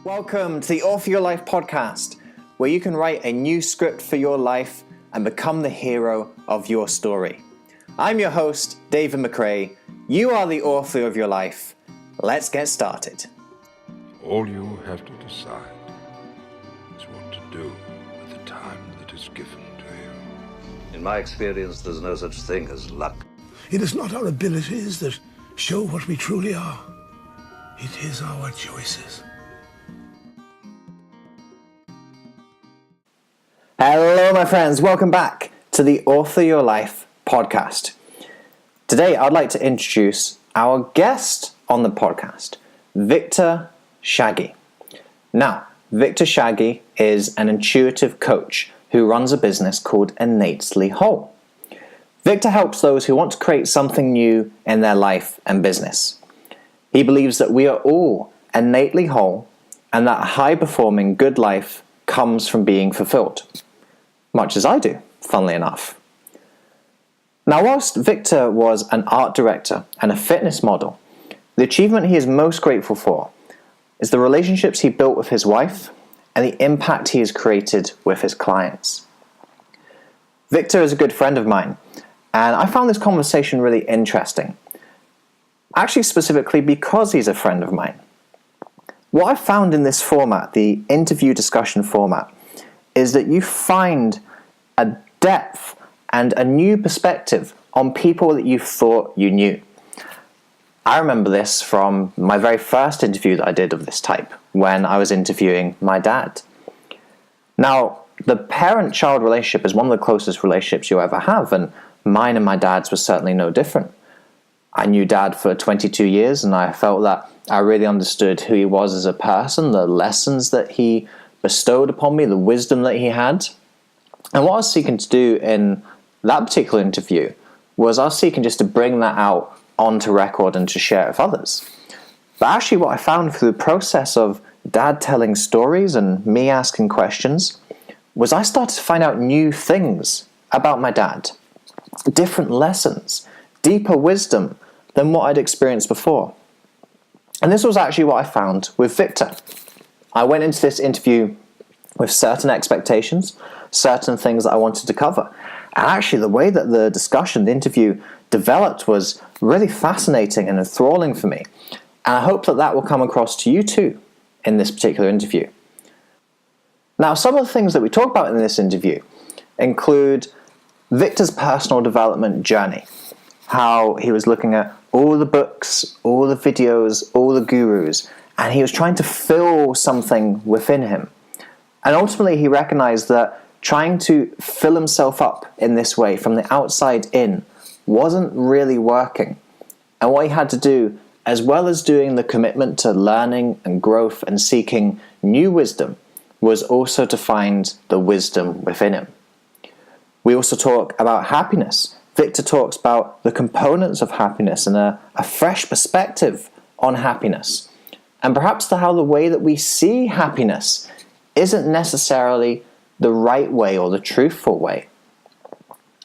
Welcome to the Author Your Life podcast, where you can write a new script for your life and become the hero of your story. I'm your host, David McRae. You are the author of your life. Let's get started. All you have to decide is what to do with the time that is given to you. In my experience, there's no such thing as luck. It is not our abilities that show what we truly are. It is our choices. Hello, my friends. Welcome back to the Author Your Life podcast. Today, I'd like to introduce our guest on the podcast, Viktor Sághy. Now, Viktor Sághy is an intuitive coach who runs a business called Innately Whole. Viktor helps those who want to create something new in their life and business. He believes that we are all innately whole and that a high-performing good life comes from being fulfilled. Much as I do, funnily enough. Now, whilst Viktor was an art director and a fitness model, the achievement he is most grateful for is the relationships he built with his wife and the impact he has created with his clients. Viktor is a good friend of mine, and I found this conversation really interesting. Actually, specifically because he's a friend of mine. What I found in this format, the interview discussion format, is that you find a depth and a new perspective on people that you thought you knew. I remember this from my very first interview that I did of this type, when I was interviewing my dad. Now, the parent-child relationship is one of the closest relationships you'll ever have, and mine and my dad's was certainly no different. I knew Dad for 22 years, and I felt that I really understood who he was as a person, the lessons that he bestowed upon me, the wisdom that he had. And what I was seeking to do in that particular interview was I was seeking just to bring that out onto record and to share it with others. But actually what I found through the process of Dad telling stories and me asking questions was I started to find out new things about my dad, different lessons, deeper wisdom than what I'd experienced before. And this was actually what I found with Viktor. I went into this interview with certain expectations, certain things that I wanted to cover. And actually the way that the discussion, the interview developed was really fascinating and enthralling for me. And I hope that that will come across to you too in this particular interview. Now, some of the things that we talk about in this interview include Viktor's personal development journey, how he was looking at all the books, all the videos, all the gurus, and he was trying to fill something within him. And ultimately he recognized that trying to fill himself up in this way from the outside in wasn't really working. And what he had to do, as well as doing the commitment to learning and growth and seeking new wisdom, was also to find the wisdom within him. We also talk about happiness. Viktor talks about the components of happiness and a fresh perspective on happiness. And perhaps how the way that we see happiness isn't necessarily the right way or the truthful way.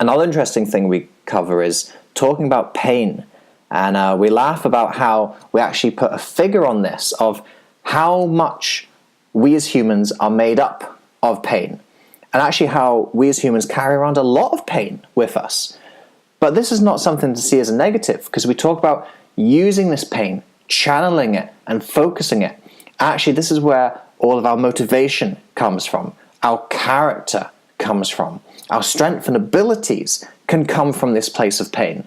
Another interesting thing we cover is talking about pain. And we laugh about how we actually put a figure on this of how much we as humans are made up of pain. And actually how we as humans carry around a lot of pain with us. But this is not something to see as a negative, because we talk about using this pain, channeling it and focusing it. Actually, this is where all of our motivation comes from, our character comes from, our strength and abilities can come from this place of pain.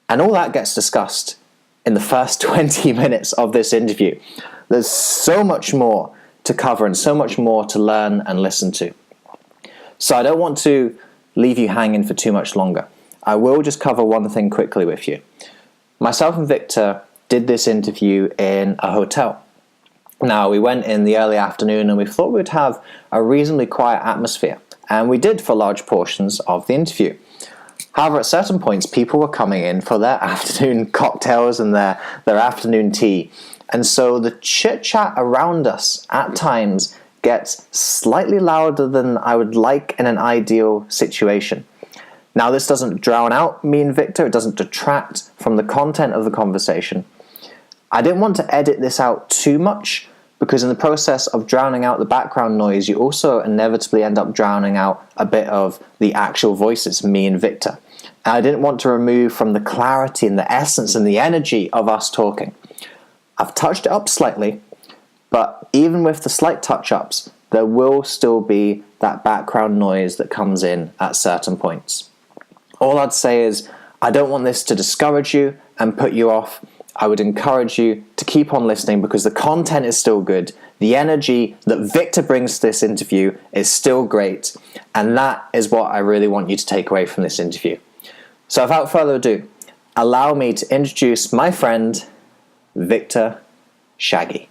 And all that gets discussed in the first 20 minutes of this interview. There's so much more to cover and so much more to learn and listen to. So I don't want to leave you hanging for too much longer. I will just cover one thing quickly with you. Myself and Viktor did this interview in a hotel. Now, we went in the early afternoon and we thought we'd have a reasonably quiet atmosphere. And we did for large portions of the interview. However, at certain points, people were coming in for their afternoon cocktails and their afternoon tea. And so the chit-chat around us at times gets slightly louder than I would like in an ideal situation. Now, this doesn't drown out me and Viktor. It doesn't detract from the content of the conversation. I didn't want to edit this out too much because in the process of drowning out the background noise, you also inevitably end up drowning out a bit of the actual voices, me and Victor. And I didn't want to remove from the clarity and the essence and the energy of us talking. I've touched it up slightly, but even with the slight touch-ups, there will still be that background noise that comes in at certain points. All I'd say is, I don't want this to discourage you and put you off. I would encourage you to keep on listening because the content is still good. The energy that Victor brings to this interview is still great. And that is what I really want you to take away from this interview. So without further ado, allow me to introduce my friend, Viktor Sághy.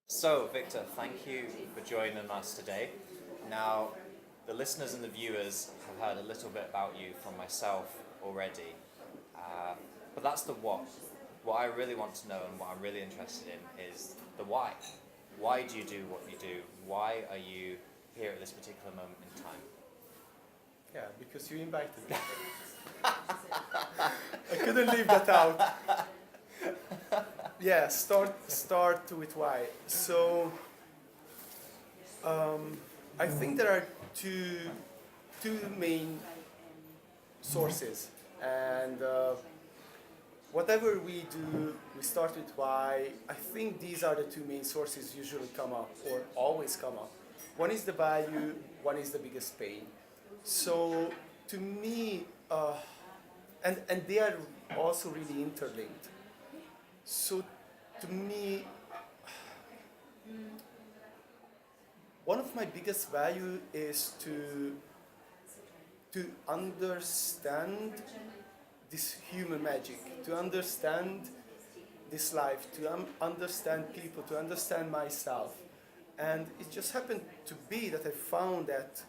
So, Victor, thank you for joining us today. Now, the listeners and the viewers have heard a little bit about you from myself already, but that's the what. What I really want to know and what I'm really interested in is the why. Why do you do what you do? Why are you here at this particular moment in time? Yeah, because you invited me. I couldn't leave that out. Yeah, start with why. So, I think there are two main sources, and whatever we do, we start with why. I think these are the two main sources usually come up, or always come up. One is the value, one is the biggest pain. So, to me, and they are also really interlinked. So, to me, one of my biggest value is to understand this human magic, to understand this life, to understand people, to understand myself. And it just happened to be that I found that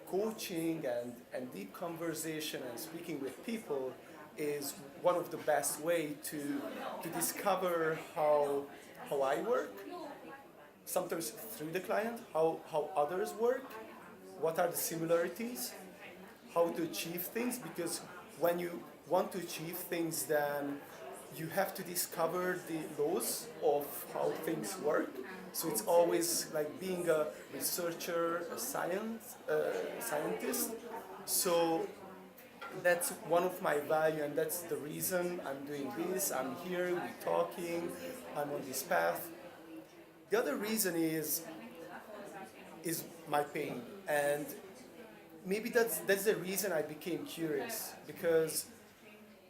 coaching and deep conversation and speaking with people is one of the best way to discover how I work, sometimes through the client, how others work, what are the similarities, how to achieve things, because when you want to achieve things, then you have to discover the laws of how things work. So it's always like being a researcher, a scientist. So that's one of my value, and that's the reason I'm doing this. I'm here, we're talking, I'm on this path. The other reason is my pain, and maybe that's the reason I became curious, because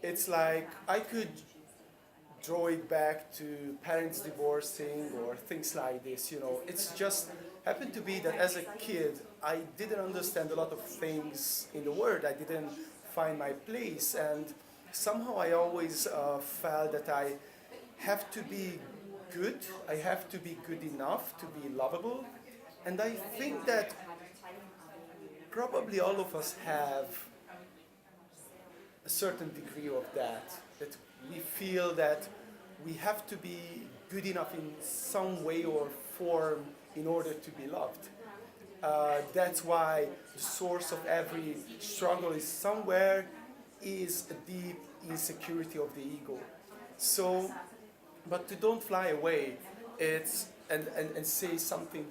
it's like I could draw it back to parents divorcing or things like this, you know. It's just happened to be that as a kid, I didn't understand a lot of things in the world. I didn't find my place, and somehow I always felt that I have to be good, I have to be good enough to be lovable, and I think that probably all of us have a certain degree of that we feel that we have to be good enough in some way or form in order to be loved. That's why the source of every struggle is somewhere is a deep insecurity of the ego. So, but to don't fly away, it's and say something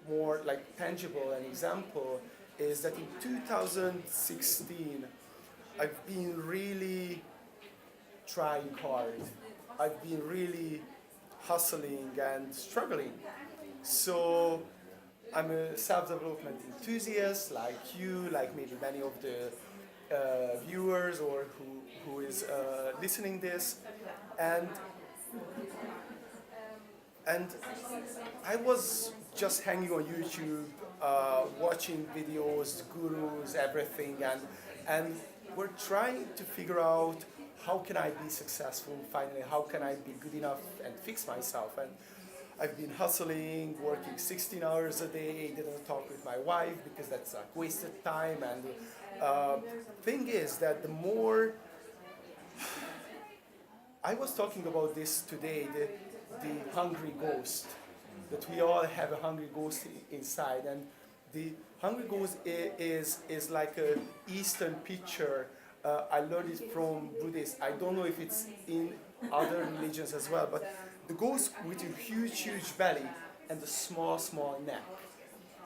more like tangible. An example is that in 2016, I've been really trying hard. I've been really hustling and struggling. So I'm a self-development enthusiast, like you, like maybe many of the viewers or who is listening this, and I was just hanging on YouTube, watching videos, gurus, everything, and we're trying to figure out how can I be successful finally, how can I be good enough and fix myself. And I've been hustling, working 16 hours a day, didn't talk with my wife because that's like wasted time. And thing is that the more, I was talking about this today, the hungry ghost, that we all have a hungry ghost inside. And the hungry ghost is like an Eastern picture. I learned it from Buddhists. I don't know if it's in other religions as well, but the ghost with a huge belly and a small neck.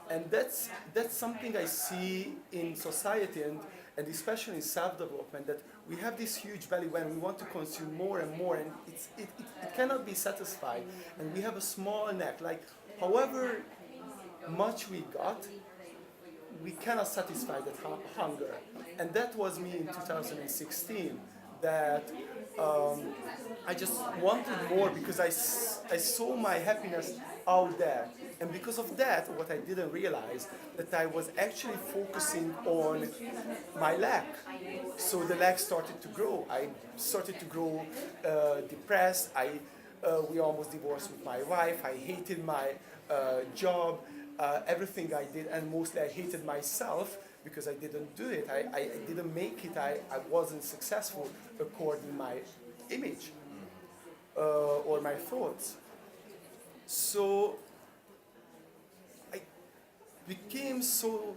And that's something I see in society and especially in self-development, that we have this huge belly when we want to consume more and more, and it cannot be satisfied, and we have a small neck. Like, however much we got, we cannot satisfy that hunger. And that was me in 2016, that I just wanted more because I saw my happiness out there. And because of that, what I didn't realize, that I was actually focusing on my lack. So the lack started to grow. I started to grow depressed. We almost divorced with my wife. I hated my job, everything I did, and mostly I hated myself because I didn't do it. I didn't make it. I wasn't successful according to my image or my thoughts. So I became so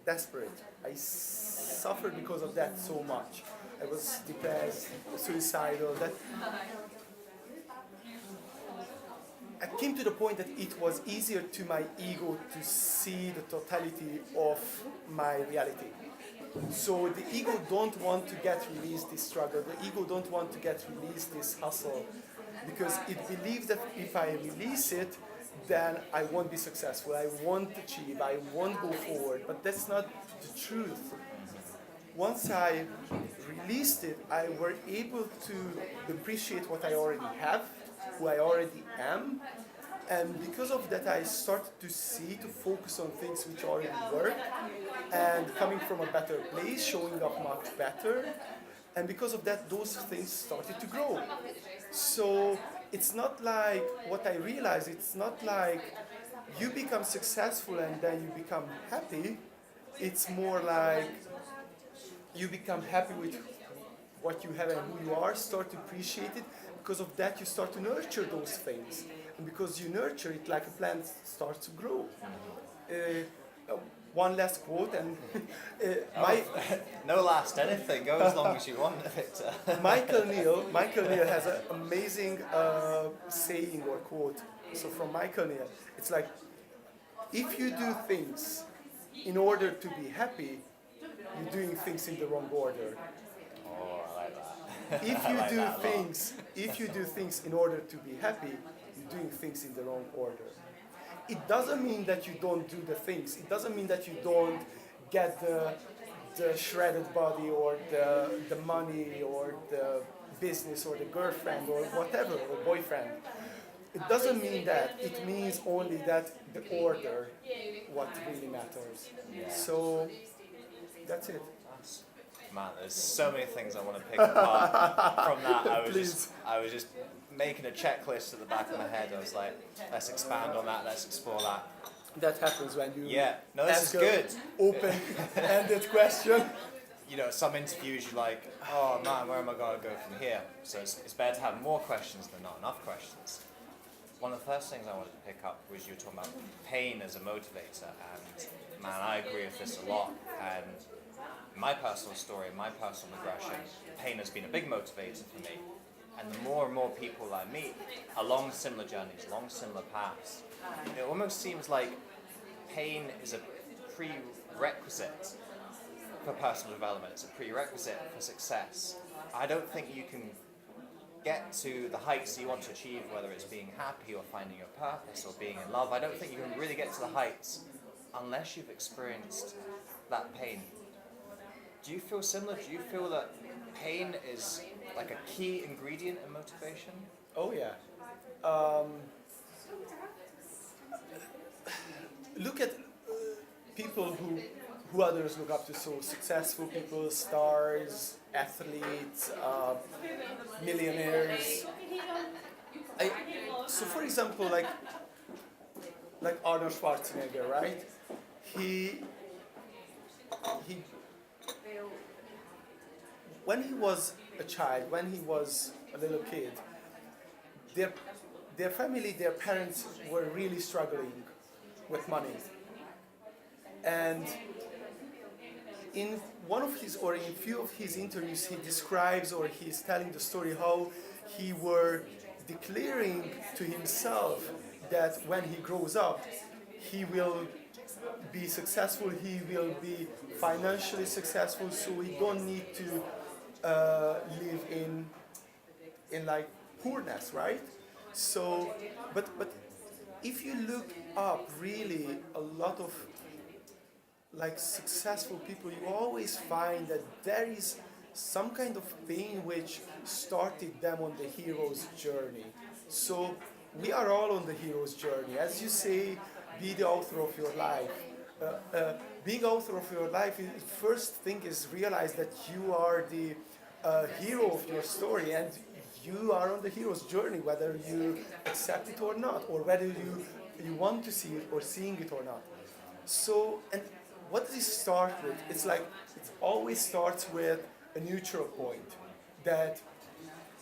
desperate. I suffered because of that so much. I was depressed, suicidal. That I came to the point that it was easier to my ego to see the totality of my reality. So the ego don't want to get released this struggle. The ego don't want to get released this hustle, because it believes that if I release it, then I won't be successful, I won't achieve, I won't go forward. But that's not the truth. Once I released it, I were able to appreciate what I already have, who I already am, and because of that I started to see, to focus on things which already work, and coming from a better place, showing up much better, and because of that those things started to grow. So it's not like, what I realized, it's not like you become successful and then you become happy. It's more like you become happy with what you have and who you are, start to appreciate it. Because of that you start to nurture those things, and because you nurture it, like a plant starts to grow. One last quote, and No last, anything, go as long as you want, Victor. Michael Neal has an amazing saying or quote. So from Michael Neal, it's like, if you do things in order to be happy, you're doing things in the wrong order. Oh, I like that. If you do things in order to be happy, you're doing things in the wrong order. It doesn't mean that you don't do the things. It doesn't mean that you don't get the shredded body or the money or the business or the girlfriend or whatever, or boyfriend. It doesn't mean that. It means only that the order, what really matters. So that's it. Man, there's so many things I want to pick apart from that. I was just making a checklist at the back of my head. I was like, let's expand on that, let's explore that. That happens when you this is good. Open-ended question. You know, some interviews you're like, oh man, where am I going to go from here? So it's better to have more questions than not enough questions. One of the first things I wanted to pick up was you were talking about pain as a motivator, and man, I agree with this a lot. And my personal story, my personal progression, pain has been a big motivator for me. And the more and more people I meet along similar journeys, along similar paths, it almost seems like pain is a prerequisite for personal development. It's a prerequisite for success. I don't think you can get to the heights you want to achieve, whether it's being happy or finding your purpose or being in love. I don't think you can really get to the heights unless you've experienced that pain. Do you feel similar? Do you feel that pain is like a key ingredient in motivation? Oh yeah. Look at people who others look up to, so successful people, stars, athletes, millionaires. So for example, like Arnold Schwarzenegger, right? He when he was a child, when he was a little kid, their family, their parents were really struggling with money. And in one of his, or in few of his interviews, he describes, or he's telling the story how he were declaring to himself that when he grows up, he will be successful, he will be financially successful, so he don't need to live in like poorness, right? So, but if you look up really a lot of like successful people, you always find that there is some kind of pain which started them on the hero's journey. So we are all on the hero's journey. As you say, be the author of your life. Being author of your life, first thing is realize that you are the hero of your story, and you are on the hero's journey, whether you accept it or not, or whether you want to see it or seeing it or not. So, and what does it start with? It's like it always starts with a neutral point, that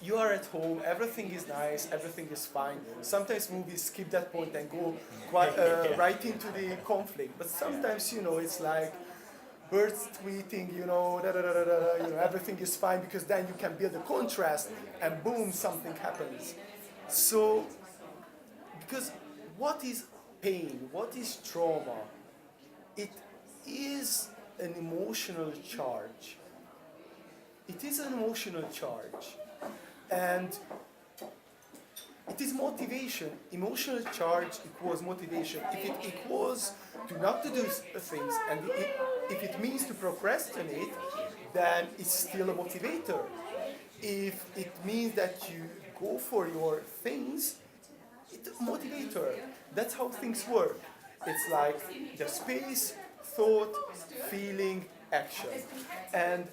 you are at home, everything is nice, everything is fine. Sometimes movies skip that point and go quite, right into the conflict. But sometimes, it's like birds tweeting, da, da, da, da, da, everything is fine, because then you can build a contrast and boom, something happens. So, because what is pain? What is trauma? It is an emotional charge. It is an emotional charge. And it is motivation. Emotional charge equals motivation. If it equals to not to do things, and if it means to procrastinate, then it's still a motivator. If it means that you go for your things, it's a motivator. That's how things work. It's like the space, thought, feeling, action. And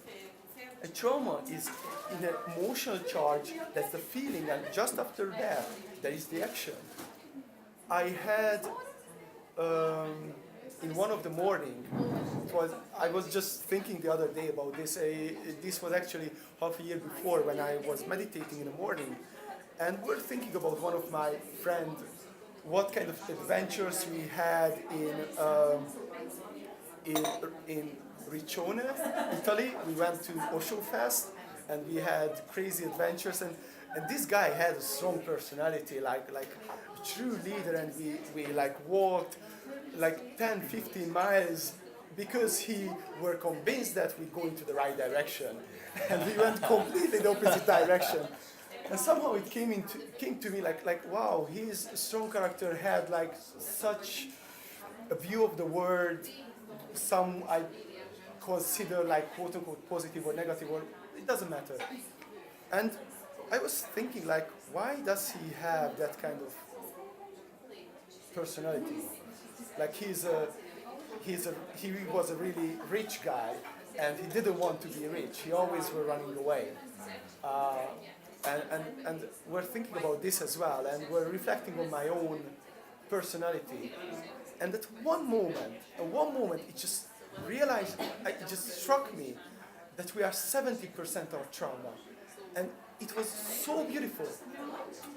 a trauma is in an emotional charge, that's the feeling, and just after that, there is the action. I had, in one of the morning, I was just thinking the other day about this. This was actually half a year before, when I was meditating in the morning, and we're thinking about one of my friends, what kind of adventures we had in Riccione, Italy. We went to Osho Fest, and we had crazy adventures, and this guy had a strong personality, like a true leader, and we like walked like 10-15 miles because he were convinced that we go into the right direction, and we went completely the opposite direction. And somehow it came to me like wow, his strong character had like such a view of the world. Some I consider like quote unquote positive or negative, or it doesn't matter. And I was thinking like, why does he have that kind of personality? Like he was a really rich guy, and he didn't want to be rich. He always were running away. And we're thinking about this as well, and we're reflecting on my own personality. And at one moment, it just realized, it just struck me that we are 70% of trauma. And it was so beautiful.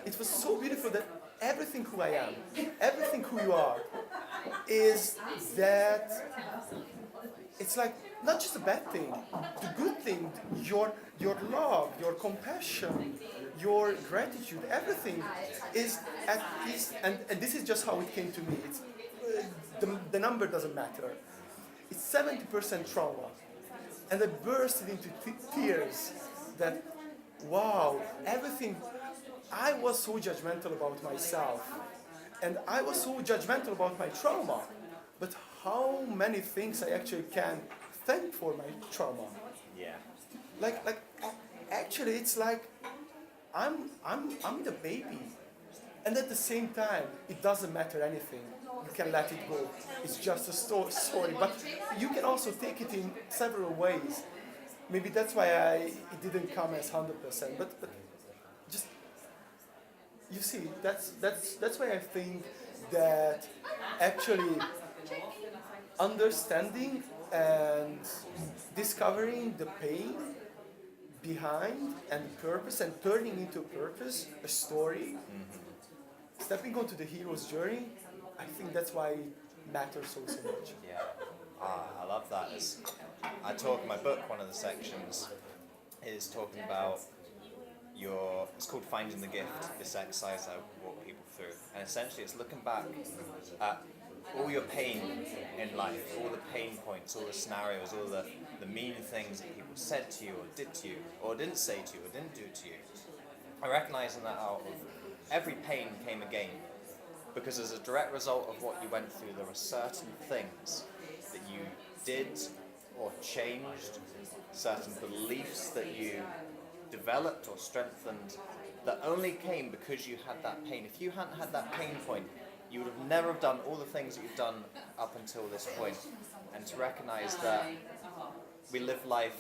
It was so beautiful that everything who I am, everything who you are, is that it's like not just a bad thing, the good thing, your love, your compassion, your gratitude, everything is at least, and this is just how it came to me. It's, the number doesn't matter. It's 70% trauma. And I burst into tears that, wow, everything, I was so judgmental about myself. And I was so judgmental about my trauma. But how many things I actually can thank for my trauma? Yeah. Like actually it's like I'm the baby. And at the same time, it doesn't matter anything. You can let it go. It's just a story. But you can also take it in several ways. Maybe that's why it didn't come as 100%. But just, you see, that's why I think that actually understanding and discovering the pain behind and purpose and turning into purpose, a story, stepping onto the hero's journey, I think that's why it matters so much. Yeah, I love that. I talk in my book, one of the sections is talking about it's called Finding the Gift, this exercise I walk people through. And essentially it's looking back at all your pain in life, all the pain points, all the scenarios, all the mean things that people said to you or did to you, or didn't say to you, or didn't do to you. And recognizing that out of every pain came a gain. Because as a direct result of what you went through, there are certain things that you did or changed, certain beliefs that you developed or strengthened that only came because you had that pain. If you hadn't had that pain point, you would have never have done all the things that you've done up until this point. And to recognize that we live life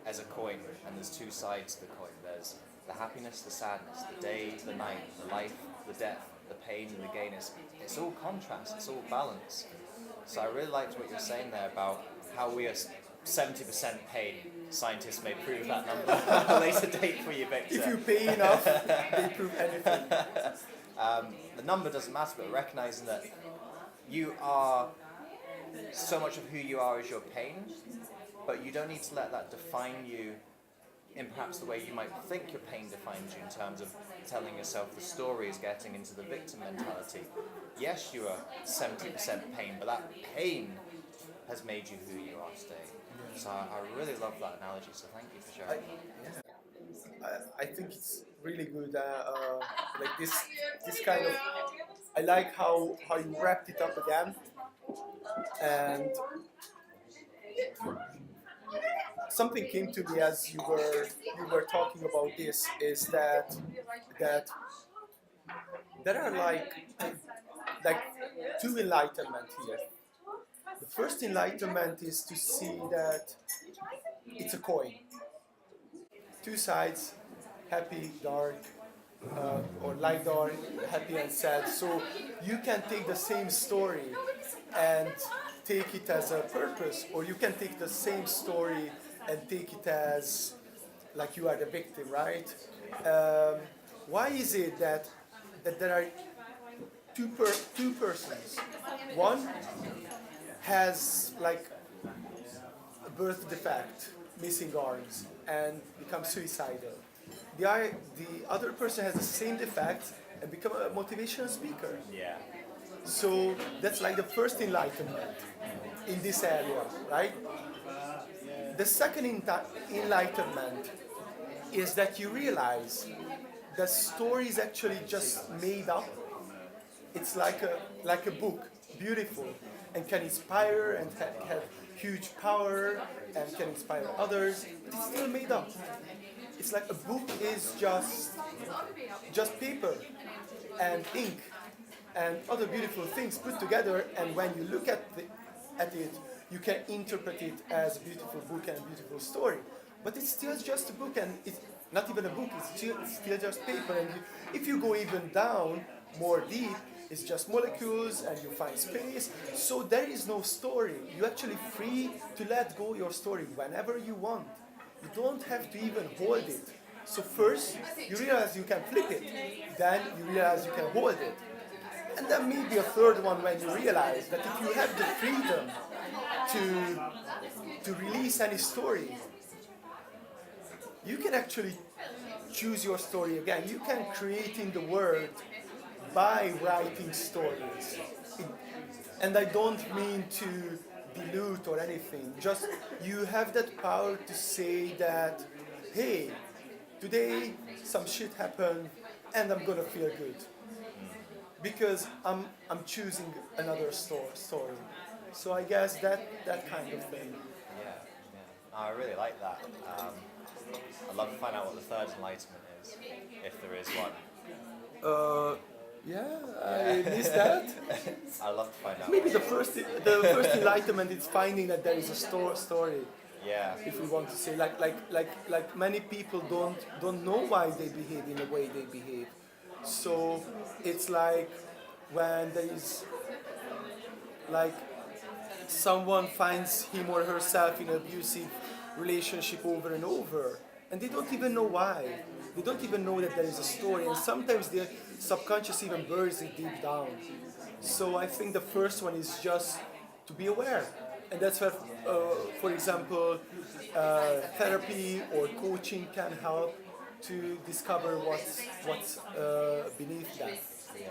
as a coin, and there's two sides to the coin. There's the happiness, the sadness, the day, the night, the life, the death, the pain and the gain. It's all contrast, it's all balance. So I really liked what you were saying there about how we are 70% pain. Scientists may prove that number at a later date for you, Victor. If you pay enough, they prove anything. The number doesn't matter, but recognizing that you are, so much of who you are is your pain, but you don't need to let that define you in perhaps the way you might think your pain defines you, in terms of telling yourself the stories, getting into the victim mentality. Yes, you are 70% pain, but that pain has made you who you are today. So I really love that analogy, so thank you for sharing. I think it's really good. Like this kind of. I like how you wrapped it up again, and something came to me as you were talking about this, is that there are like two enlightenment here. The first enlightenment is to see that it's a coin. Two sides, happy, dark, or light, dark, happy and sad. So you can take the same story and take it as a purpose, or you can take the same story and take it as like you are the victim, right? Why is it that there are two persons? One has like a birth defect, missing arms, and becomes suicidal. The other person has the same defect and become a motivational speaker. Yeah. So that's like the first enlightenment in this area, right? The second enlightenment is that you realize the story is actually just made up. It's like a book, beautiful, and can inspire and have huge power and can inspire others. It's still made up. It's like a book is just paper and ink and other beautiful things put together, and when you look at it, you can interpret it as a beautiful book and a beautiful story. But it's still just a book, and it's not even a book, it's still just paper. And if you go even down more deep, it's just molecules and you find space. So there is no story. You're actually free to let go your story whenever you want. You don't have to even hold it. So first, you realize you can flip it. Then you realize you can hold it. And then maybe a third one, when you realize that if you have the freedom to release any story, you can actually choose your story again. You can create in the world by writing stories. And I don't mean to dilute or anything, just you have that power to say that, hey, today some shit happened and I'm gonna feel good. Because I'm choosing another story. So I guess that kind of thing. Yeah. I really like that. I'd love to find out what the third enlightenment is, if there is one. I missed that. I'd love to find out. Maybe the first enlightenment is finding that there is a story. Yeah. If we want to say, like many people don't know why they behave in the way they behave. So it's like when there is like someone finds him or herself in an abusive relationship over and over, and they don't even know why. They don't even know that there is a story, and sometimes their subconscious even buries it deep down. So I think the first one is just to be aware, and that's where, for example, therapy or coaching can help, to discover what's beneath that. Yeah.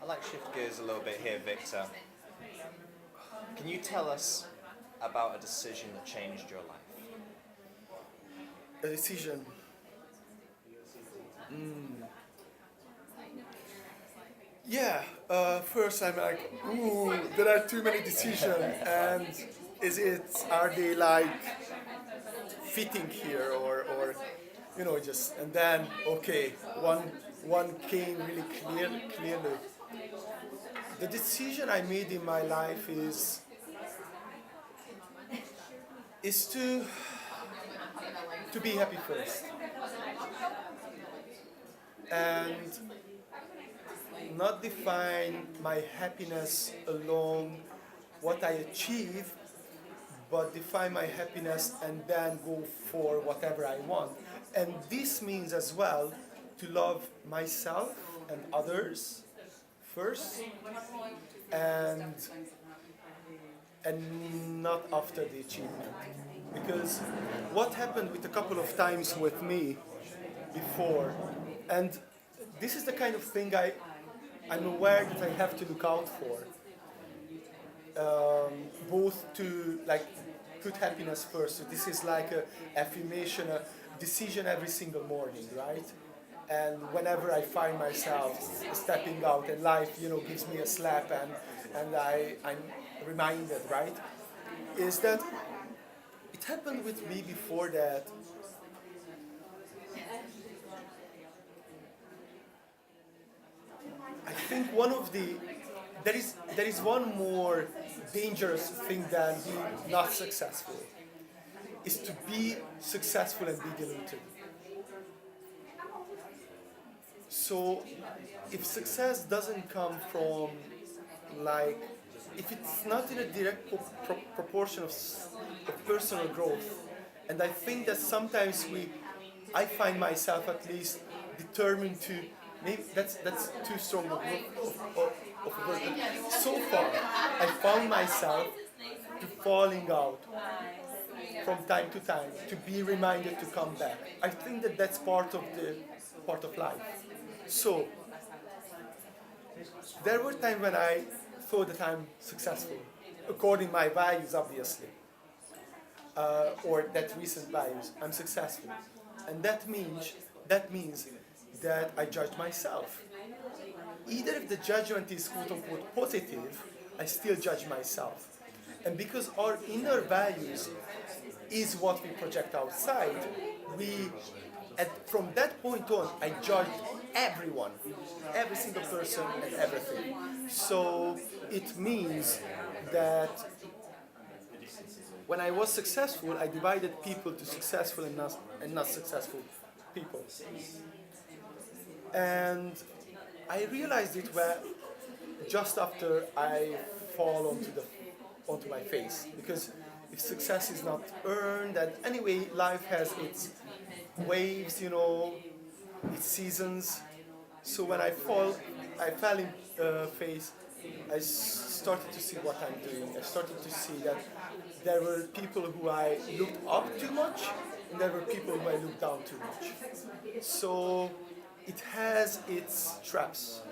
I'd like to shift gears a little bit here, Victor. Can you tell us about a decision that changed your life? A decision. Yeah, first I'm like, ooh, there are too many decisions, and are they like fitting here, or just, and then, okay, one came really clearly. The decision I made in my life is to be happy first, and not define my happiness along what I achieve, but define my happiness and then go for whatever I want. And this means as well to love myself and others first, and not after the achievement. Because what happened with a couple of times with me before, and this is the kind of thing I'm aware that I have to look out for, both to like put happiness first. So this is like a affirmation, a decision every single morning, right? And whenever I find myself stepping out and life, gives me a slap, and I'm reminded, right, is that it happened with me before that I think there is one more dangerous thing than being not successful, is to be successful and be deluded. So if success doesn't come from if it's not in a direct proportion of personal growth, and I think that sometimes I find myself at least determined to, maybe that's too strong of a word, but so far I found myself to falling out from time to time, to be reminded to come back. I think that that's part of life. So there were times when I thought that I'm successful, according to my values, obviously, or that recent values. I'm successful, and that means that I judge myself. Either if the judgment is quote unquote positive, I still judge myself, and because our inner values is what we project outside, from that point on, I judged everyone, every single person and everything. So it means that when I was successful, I divided people to successful and not successful people. And I realized it just after I fall onto my face, because if success is not earned, and anyway, life has its waves, its seasons. So when I fell in face, I started to see what I'm doing. I started to see that there were people who I looked up too much, and there were people who I looked down too much. So it has its traps.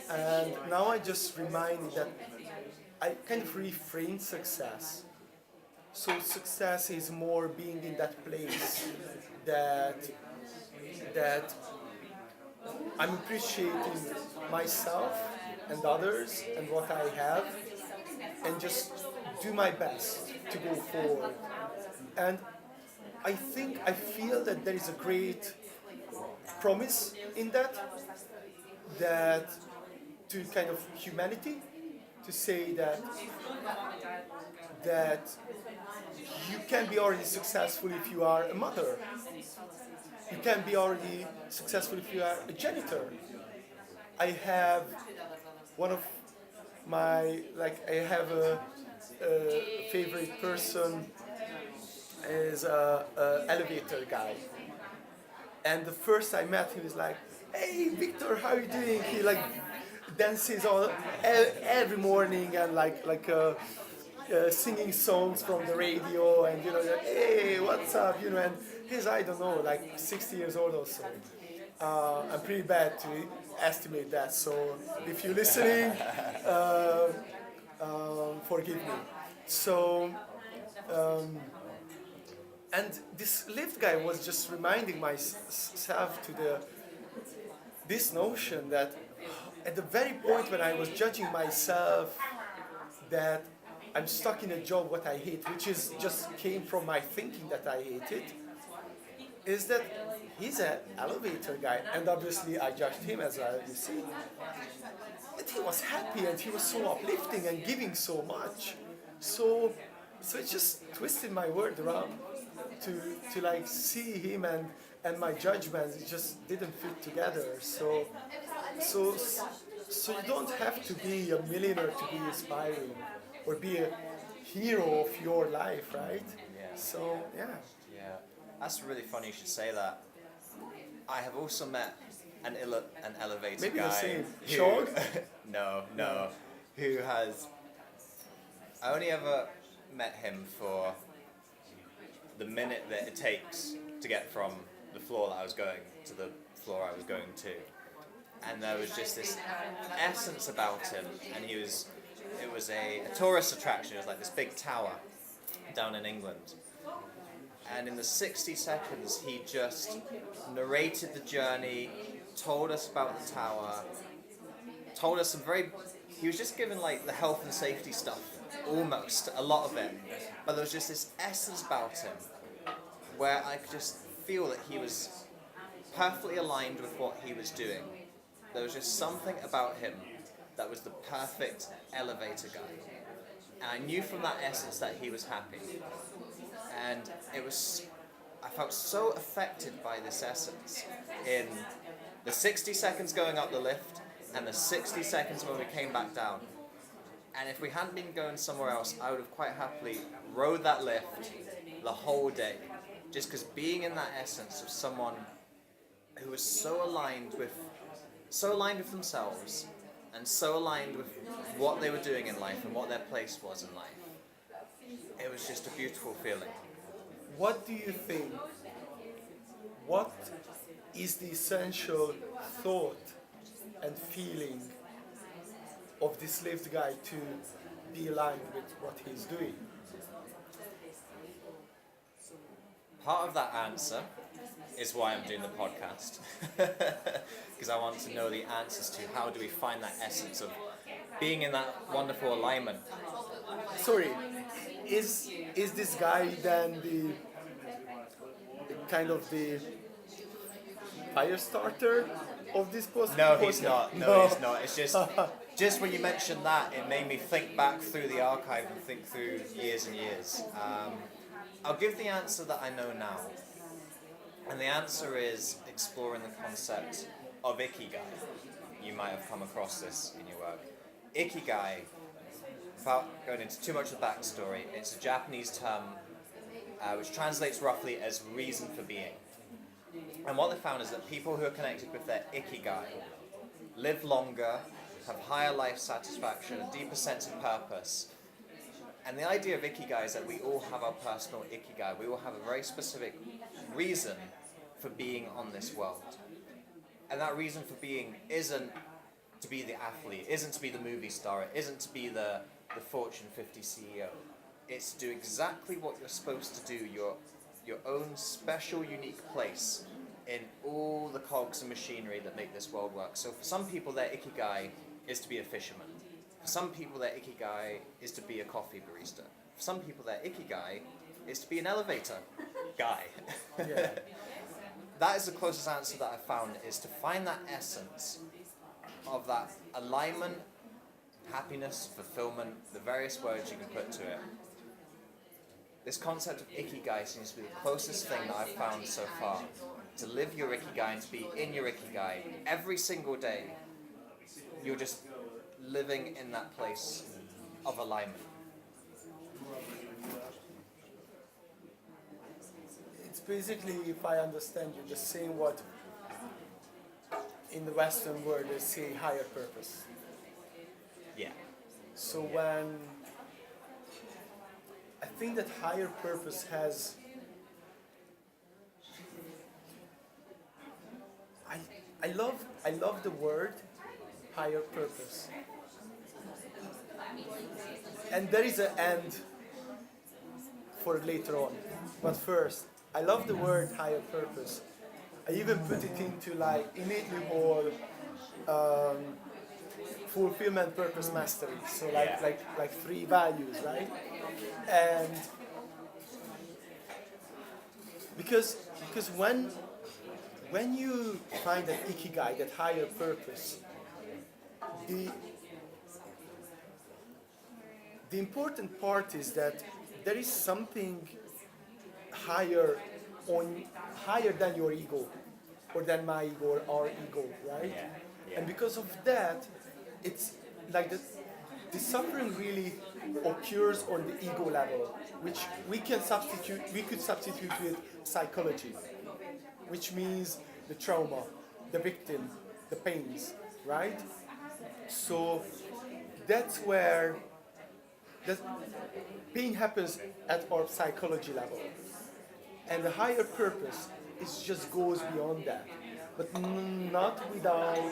And now I just remind that I kind of reframe success. So success is more being in that place that I'm appreciating myself and others and what I have, and just do my best to go forward. And I feel that there is a great promise in that to kind of humanity, to say that you can be already successful if you are a mother. You can be already successful if you are a janitor. I have a favorite person is a elevator guy. And the first I met him, he was like, "Hey Victor, how are you doing?" He dances every morning and singing songs from the radio, and hey, what's up, and he's, I don't know, like 60 years old or so. I'm pretty bad to estimate that, so if you're listening, forgive me. So, and this lift guy was just reminding myself to this notion that at the very point when I was judging myself that I'm stuck in a job what I hate, which is just came from my thinking that I hate it, is that he's an elevator guy, and obviously I judged him as well, you see. And he was happy and he was so uplifting and giving so much. So it just twisted my world around to like see him and my judgments, it just didn't fit together. So you don't have to be a millionaire to be inspiring or be a hero of your life, right? Yeah. So yeah. Yeah, that's really funny you should say that. I have also met an elevator Maybe guy. the same. who- Shog? No. Who has... I only ever met him for the minute that it takes to get from the floor that I was going to the floor I was going to. And there was just this essence about him, and it was a tourist attraction. It was like this big tower down in England. And in the 60 seconds, he just narrated the journey, told us about the tower, told us he was just giving like the health and safety stuff, almost, a lot of it. But there was just this essence about him where I could just feel that he was perfectly aligned with what he was doing. There was just something about him that was the perfect elevator guy. And I knew from that essence that he was happy. And I felt so affected by this essence in the 60 seconds going up the lift and the 60 seconds when we came back down. And if we hadn't been going somewhere else, I would have quite happily rode that lift the whole day. Just because being in that essence of someone who was so aligned with themselves and so aligned with what they were doing in life and what their place was in life, it was just a beautiful feeling. What do you think? What is the essential thought and feeling of this lift guy to be aligned with what he's doing? Part of that answer is why I'm doing the podcast. Because I want to know the answers to how do we find that essence of being in that wonderful alignment. Sorry, is this guy then the kind of the fire starter of this podcast? No, he's not. No, he's not. It's just when you mentioned that, it made me think back through the archive and think through years and years. I'll give the answer that I know now. And the answer is exploring the concept of Ikigai. You might have come across this in your work. Ikigai, without going into too much of the backstory, it's a Japanese term which translates roughly as reason for being. And what they found is that people who are connected with their Ikigai live longer, have higher life satisfaction, a deeper sense of purpose. And the idea of Ikigai is that we all have our personal Ikigai. We all have a very specific reason for being on this world. And that reason for being isn't to be the athlete, isn't to be the movie star, it isn't to be the Fortune 50 CEO. It's to do exactly what you're supposed to do, your own special, unique place in all the cogs and machinery that make this world work. So for some people, their Ikigai is to be a fisherman. For some people, their Ikigai is to be a coffee barista. For some people, their Ikigai is to be an elevator guy. Yeah. That is the closest answer that I've found, is to find that essence of that alignment, happiness, fulfillment, the various words you can put to it. This concept of Ikigai seems to be the closest thing that I've found so far. To live your Ikigai and to be in your Ikigai every single day. You're just living in that place of alignment. It's basically, if I understand you, just saying what in the Western world they say higher purpose. Yeah. So when I think that higher purpose has I love the word higher purpose. And there is an end for later on. But first, I love the word higher purpose. I even put it into like Innately Whole, Fulfilment, purpose, mastery. So like 3 values, right? And because when you find an ikigai, that higher purpose, the important part is that there is something higher than your ego, or than my ego, or our ego, right? And because of that, it's like the suffering really occurs on the ego level, which we could substitute with psychology, which means the trauma, the victim, the pains, right? So that's where the pain happens at our psychology level. And the higher purpose just goes beyond that, but not without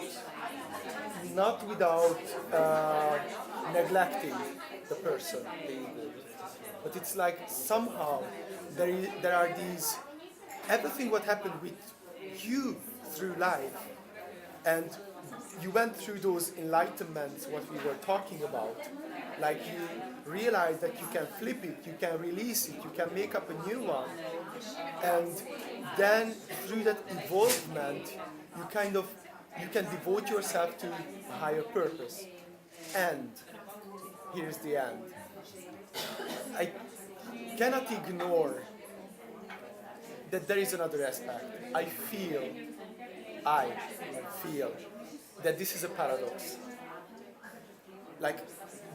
neglecting the person, the ego. But it's like somehow there are these, everything what happened with you through life, and you went through those enlightenments, what we were talking about, like you realize that you can flip it, you can release it, you can make up a new one, and then through that evolvement, you can devote yourself to a higher purpose. And here's the end. I cannot ignore that there is another aspect. I feel that this is a paradox. Like,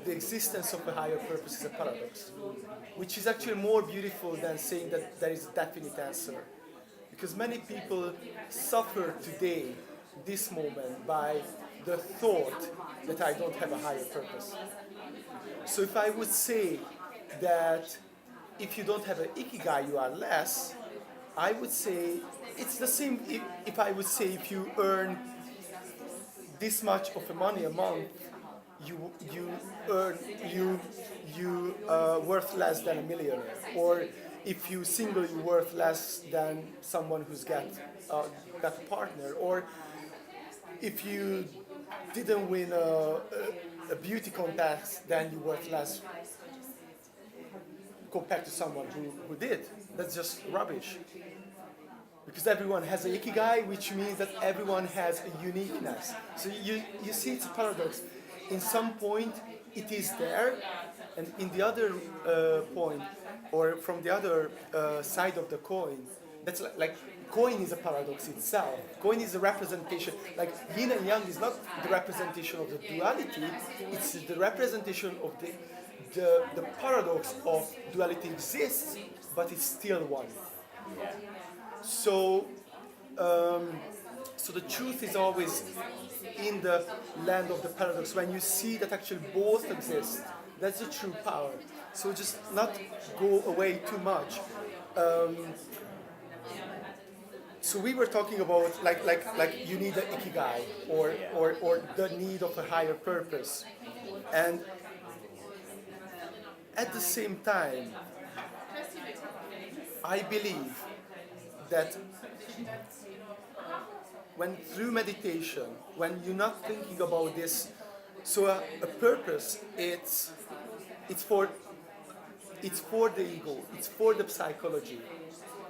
the existence of a higher purpose is a paradox, which is actually more beautiful than saying that there is a definite answer. Because many people suffer today, this moment, by the thought that I don't have a higher purpose. So if I would say that if you don't have an ikigai, you are less, I would say it's the same if I would say if you earn this much of money a month, you worth less than a millionaire, or if you single, you worth less than someone who's got a partner, or if you didn't win a beauty contest, then you worth less compared to someone who did. That's just rubbish. Because everyone has an ikigai, which means that everyone has a uniqueness. So you see, it's a paradox. In some point, it is there, and in the other point, or from the other side of the coin, that's like coin is a paradox itself. Coin is a representation. Like yin and yang is not the representation of the duality; it's the representation of the paradox of duality exists, but it's still one. So the truth is always in the land of the paradox. When you see that actually both exist, that's the true power. So just not go away too much. So we were talking about like you need an ikigai or the need of a higher purpose, and at the same time, I believe that when through meditation, when you're not thinking about this, so a purpose, it's for the ego, it's for the psychology.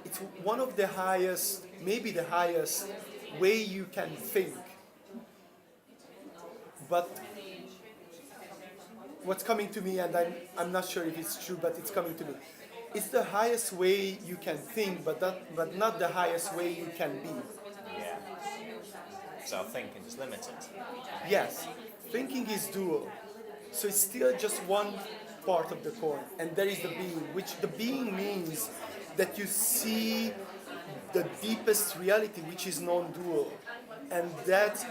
It's one of the highest, maybe the highest way you can think. But what's coming to me, and I'm not sure if it's true, but it's coming to me. It's the highest way you can think, but not the highest way you can be. Yeah. So thinking is limited. Yes, thinking is dual. So it's still just one part of the coin, and there is the being, which the being means that you see the deepest reality, which is non-dual. And that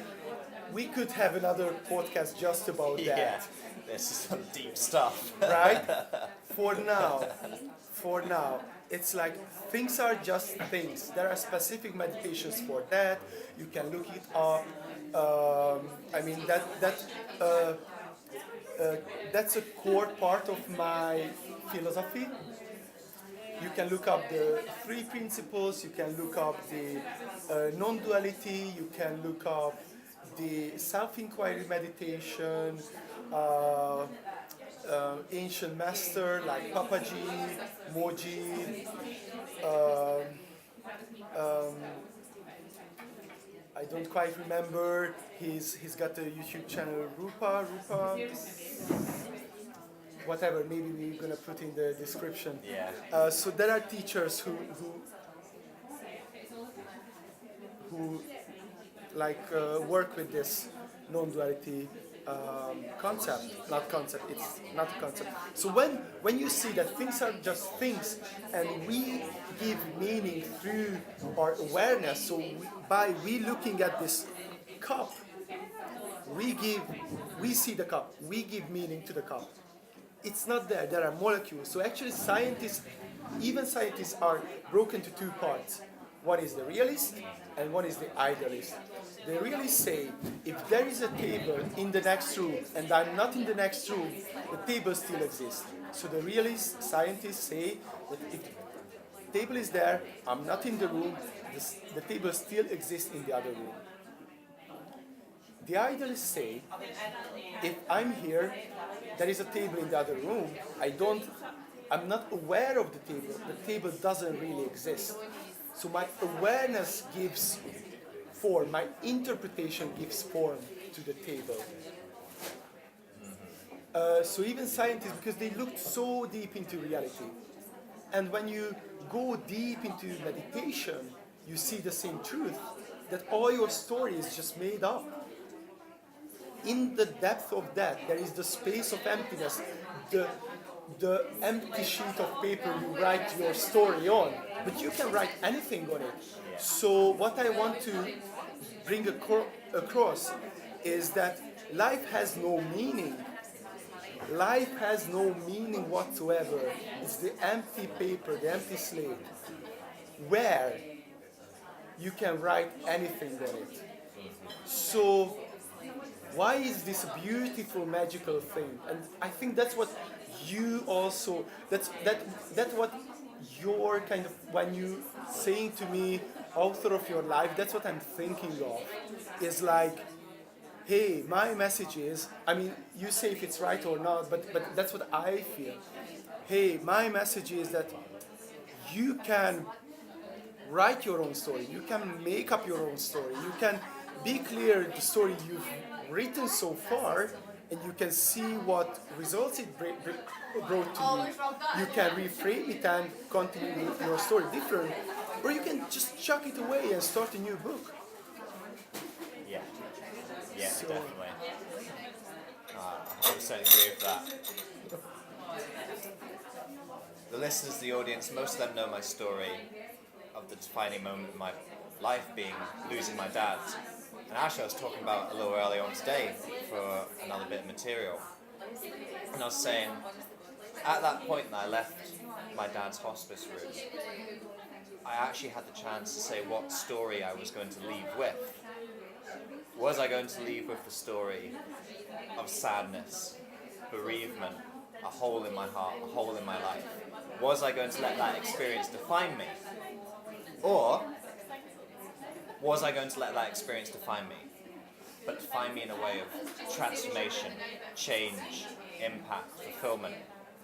we could have another podcast just about that. Yeah, this is some deep stuff. Right? For now. it's like things are just things. There are specific meditations for that. You can look it up. I mean that's a core part of my philosophy. You can look up the three principles. You can look up the non-duality. You can look up the self-inquiry meditation. Ancient master like Papaji, Moji. I don't quite remember. He's got a YouTube channel, Rupa, whatever. Maybe we're gonna put in the description. Yeah. So there are teachers who like work with this non-duality concept. It's not a concept. So when you see that things are just things, and we give meaning through our awareness. So by looking at this cup, we see the cup. We give meaning to the cup. It's not there. There are molecules. So actually, even scientists are broken to two parts. One is the realist and one is the idealist. The realists say, if there is a table in the next room and I'm not in the next room, the table still exists. So the realist scientists say that if the table is there, I'm not in the room, the table still exists in the other room. The idealists say, if I'm here, there is a table in the other room, I'm not aware of the table doesn't really exist. So my awareness gives form, my interpretation gives form to the table. So even scientists, because they looked so deep into reality, and when you go deep into meditation, you see the same truth, that all your story is just made up. In the depth of that, there is the space of emptiness, the empty sheet of paper you write your story on, but you can write anything on it. So what I want to bring across is that life has no meaning. Life has no meaning whatsoever. It's the empty paper, the empty slate, where you can write anything on it. So why is this a beautiful, magical thing? And I think that's what you also, that's what you're kind of, when you saying to me, author of your life, that's what I'm thinking of. Is like, hey, my message is, I mean, you say if it's right or not, but that's what I feel. Hey, my message is that you can write your own story, you can make up your own story, you can be clear the story you've written so far, and you can see what results it brought to you. You can reframe it and continue your story different, or you can just chuck it away and start a new book. Yeah, So, definitely. I 100% agree with that. The listeners, the audience, most of them know my story of the defining moment in my life being losing my dad. And actually I was talking about a little earlier on today for another bit of material. And I was saying, at that point that I left my dad's hospice room, I actually had the chance to say what story I was going to leave with. Was I going to leave with the story of sadness, bereavement, a hole in my heart, a hole in my life? Was I going to let that experience define me? Or was I going to let that experience define me, but define me in a way of transformation, change, impact, fulfillment?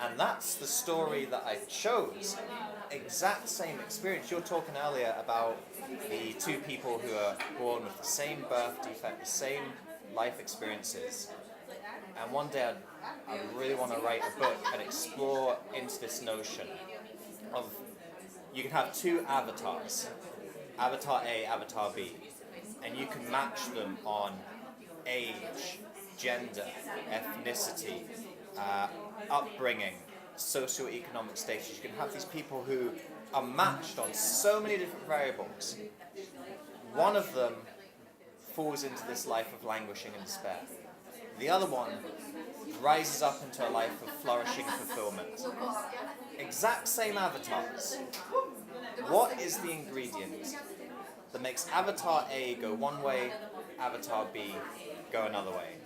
And that's the story that I chose. Exact same experience. You were talking earlier about the two people who are born with the same birth defect, the same life experiences. And one day I really want to write a book and explore into this notion of you can have two avatars, Avatar A, Avatar B, and you can match them on age, gender, ethnicity, upbringing, socioeconomic status. You can have these people who are matched on so many different variables. One of them falls into this life of languishing and despair. The other one rises up into a life of flourishing fulfillment. Exact same avatars. What is the ingredient that makes Avatar A go one way, Avatar B go another way?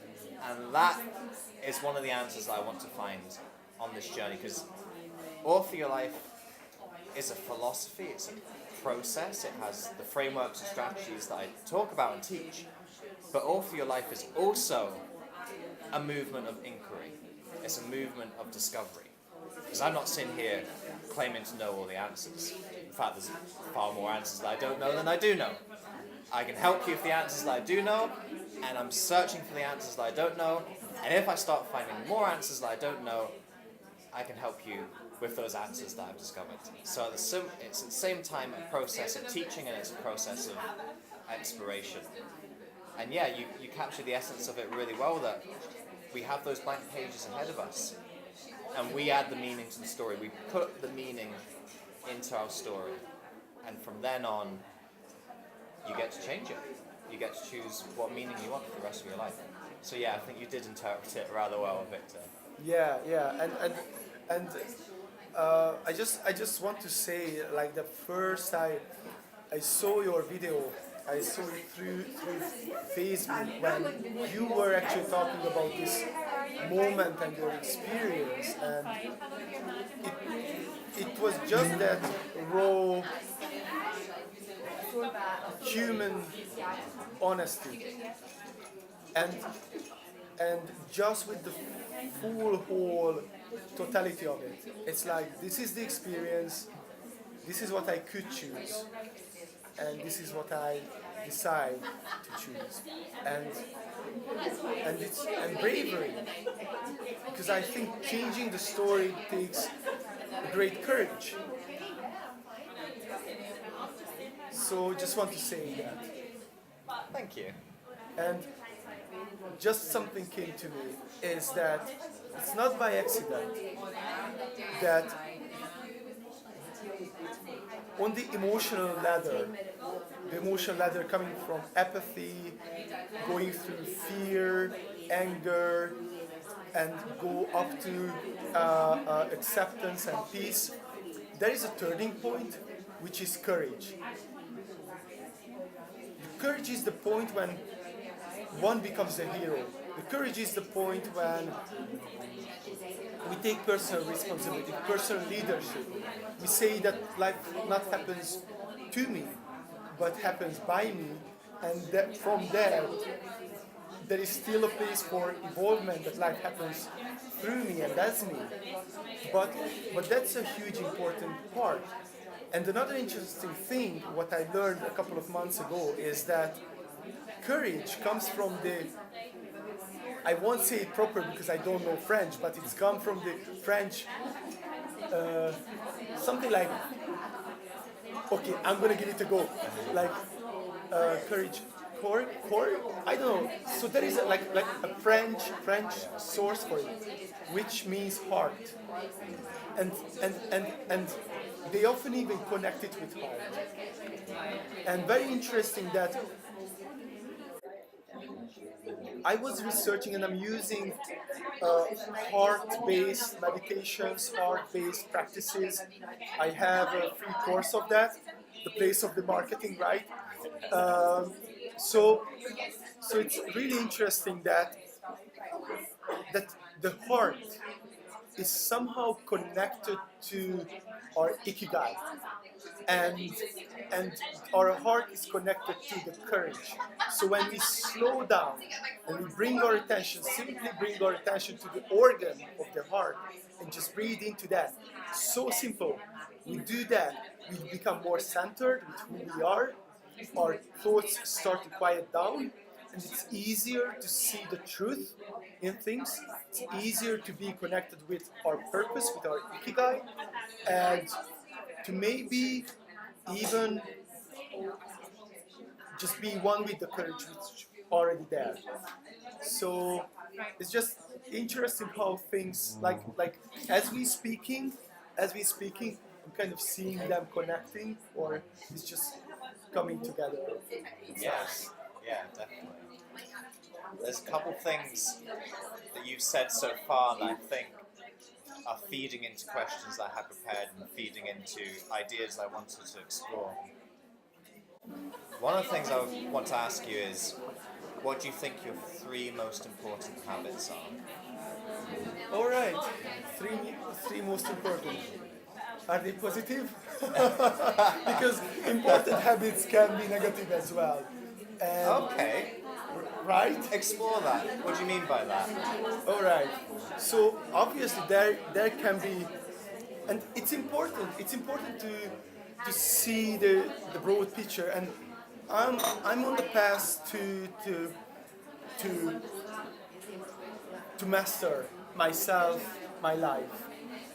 And that is one of the answers that I want to find on this journey, because Author Your Life is a philosophy, it's a process, it has the frameworks and strategies that I talk about and teach, but Author Your Life is also a movement of inquiry. It's a movement of discovery. Because I'm not sitting here claiming to know all the answers. In fact, there's far more answers that I don't know than I do know. I can help you with the answers that I do know, and I'm searching for the answers that I don't know, and if I start finding more answers that I don't know, I can help you with those answers that I've discovered. So it's at the same time a process of teaching, and it's a process of exploration. And yeah, you capture the essence of it really well, that we have those blank pages ahead of us, and we add the meaning to the story. We put the meaning into our story, and from then on, you get to change it. You get to choose what meaning you want for the rest of your life. So yeah, I think you did interpret it rather well, Victor. Yeah, and I just want to say, like, the first I saw your video, I saw it through Facebook when you were actually talking about this moment and your experience, and it was just that raw human honesty, and just with the full whole totality of it. It's like, this is the experience, this is what I could choose, and this is what I decide to choose. And bravery, because I think changing the story takes great courage. So just want to say that. Thank you. And just something came to me, is that it's not by accident that on the emotional ladder coming from apathy, going through fear, anger, and go up to acceptance and peace, there is a turning point, which is courage. The courage is the point when one becomes a hero. The courage is the point when we take personal responsibility, personal leadership. We say that life not happens to me, but happens by me, and that from there is still a place for evolvement, that life happens through me, and that's me. But that's a huge important part. And another interesting thing, what I learned a couple of months ago, is that courage comes from the, I won't say it proper because I don't know French, but it's come from the French, something like, okay, I'm gonna give it a go, like courage, core, I don't know. So there is like a French source for it, which means heart, and they often even connect it with heart. And very interesting that I was researching, and I'm using heart-based meditations, heart-based practices. I have a free course of that, The Place of the Marketing, right? So it's really interesting that the heart is somehow connected to our ikigai, and our heart is connected to the courage. So when we slow down and we simply bring our attention to the organ of the heart and just breathe into that, so simple. We do that, we become more centered with who we are, our thoughts start to quiet down, and it's easier to see the truth in things. It's easier to be connected with our purpose, with our ikigai, and to maybe even just be one with the courage which is already there. So it's just interesting how things like as we speaking, I'm kind of seeing them connecting, or it's just coming together. Yes, yeah, definitely. There's a couple things that you've said so far that I think are feeding into questions that I had prepared and feeding into ideas I wanted to explore. One of the things I would want to ask you is, what do you think your 3 most important habits are? All right, three most important. Are they positive? Because important habits can be negative as well. And, Okay, right? explore that. What do you mean by that? All right. So obviously there can be, and it's important. It's important to see the broad picture. And I'm on the path to master myself, my life,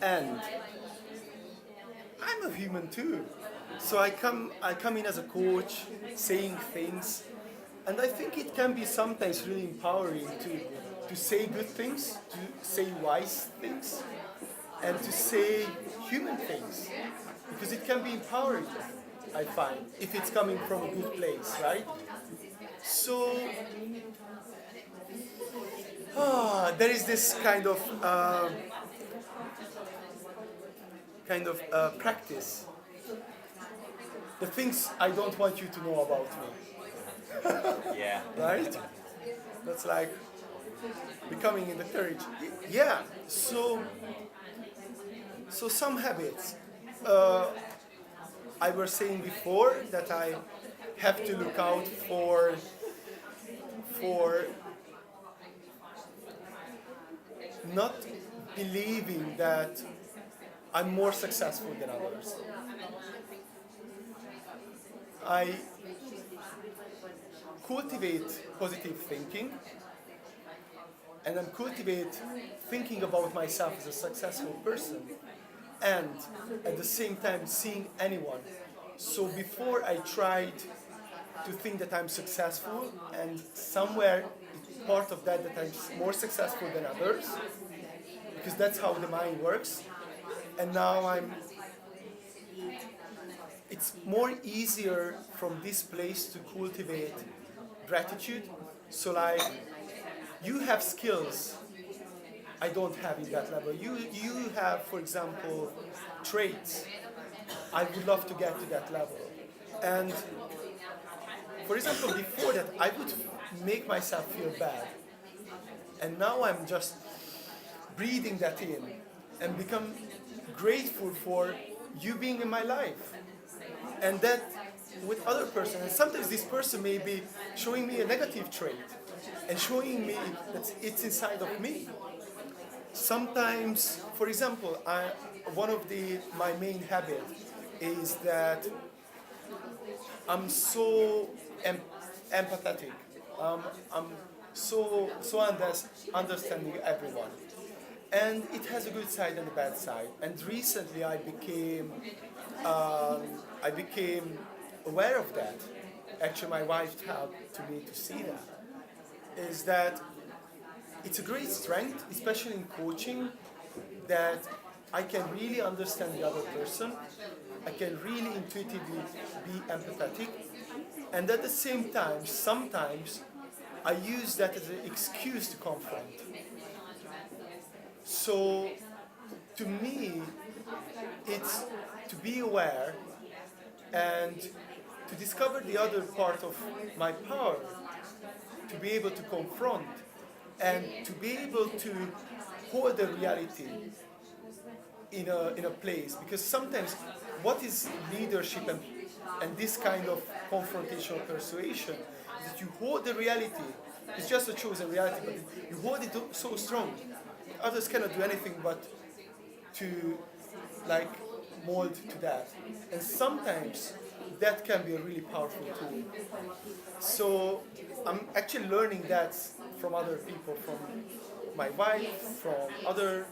and I'm a human too. So I come in as a coach, saying things, and I think it can be sometimes really empowering to say good things, to say wise things, and to say human things, because it can be empowering. I find if it's coming from a good place, right? So there is this kind of practice. The things I don't want you to know about me, Yeah. right? That's like becoming in the courage. Yeah. So some habits. I was saying before that I have to look out for not believing that I'm more successful than others. I cultivate positive thinking, and I cultivate thinking about myself as a successful person, and at the same time seeing anyone. So before I tried to think that I'm successful, and somewhere it's part of that I'm more successful than others, because that's how the mind works. And now it's more easier from this place to cultivate gratitude. So like, you have skills I don't have in that level. You have, for example, traits. I would love to get to that level. And for example, before that, I would make myself feel bad. And now I'm just breathing that in and become grateful for you being in my life. And that with other person. And sometimes this person may be showing me a negative trait and showing me that it's inside of me. Sometimes, for example, one of my main habits is that I'm so empathetic. I'm so understanding everyone, and it has a good side and a bad side. And recently, I became aware of that. Actually, my wife helped me to see that. Is that it's a great strength, especially in coaching, that I can really understand the other person. I can really intuitively be empathetic. And at the same time, sometimes I use that as an excuse to confront. So to me, it's to be aware and to discover the other part of my power, to be able to confront and to be able to hold the reality in a place. Because sometimes what is leadership and this kind of confrontational persuasion is that you hold the reality. It's just a chosen reality, but you hold it so strong. Others cannot do anything but to like mold to that. And sometimes that can be a really powerful tool. So I'm actually learning that from other people, from my wife, from other,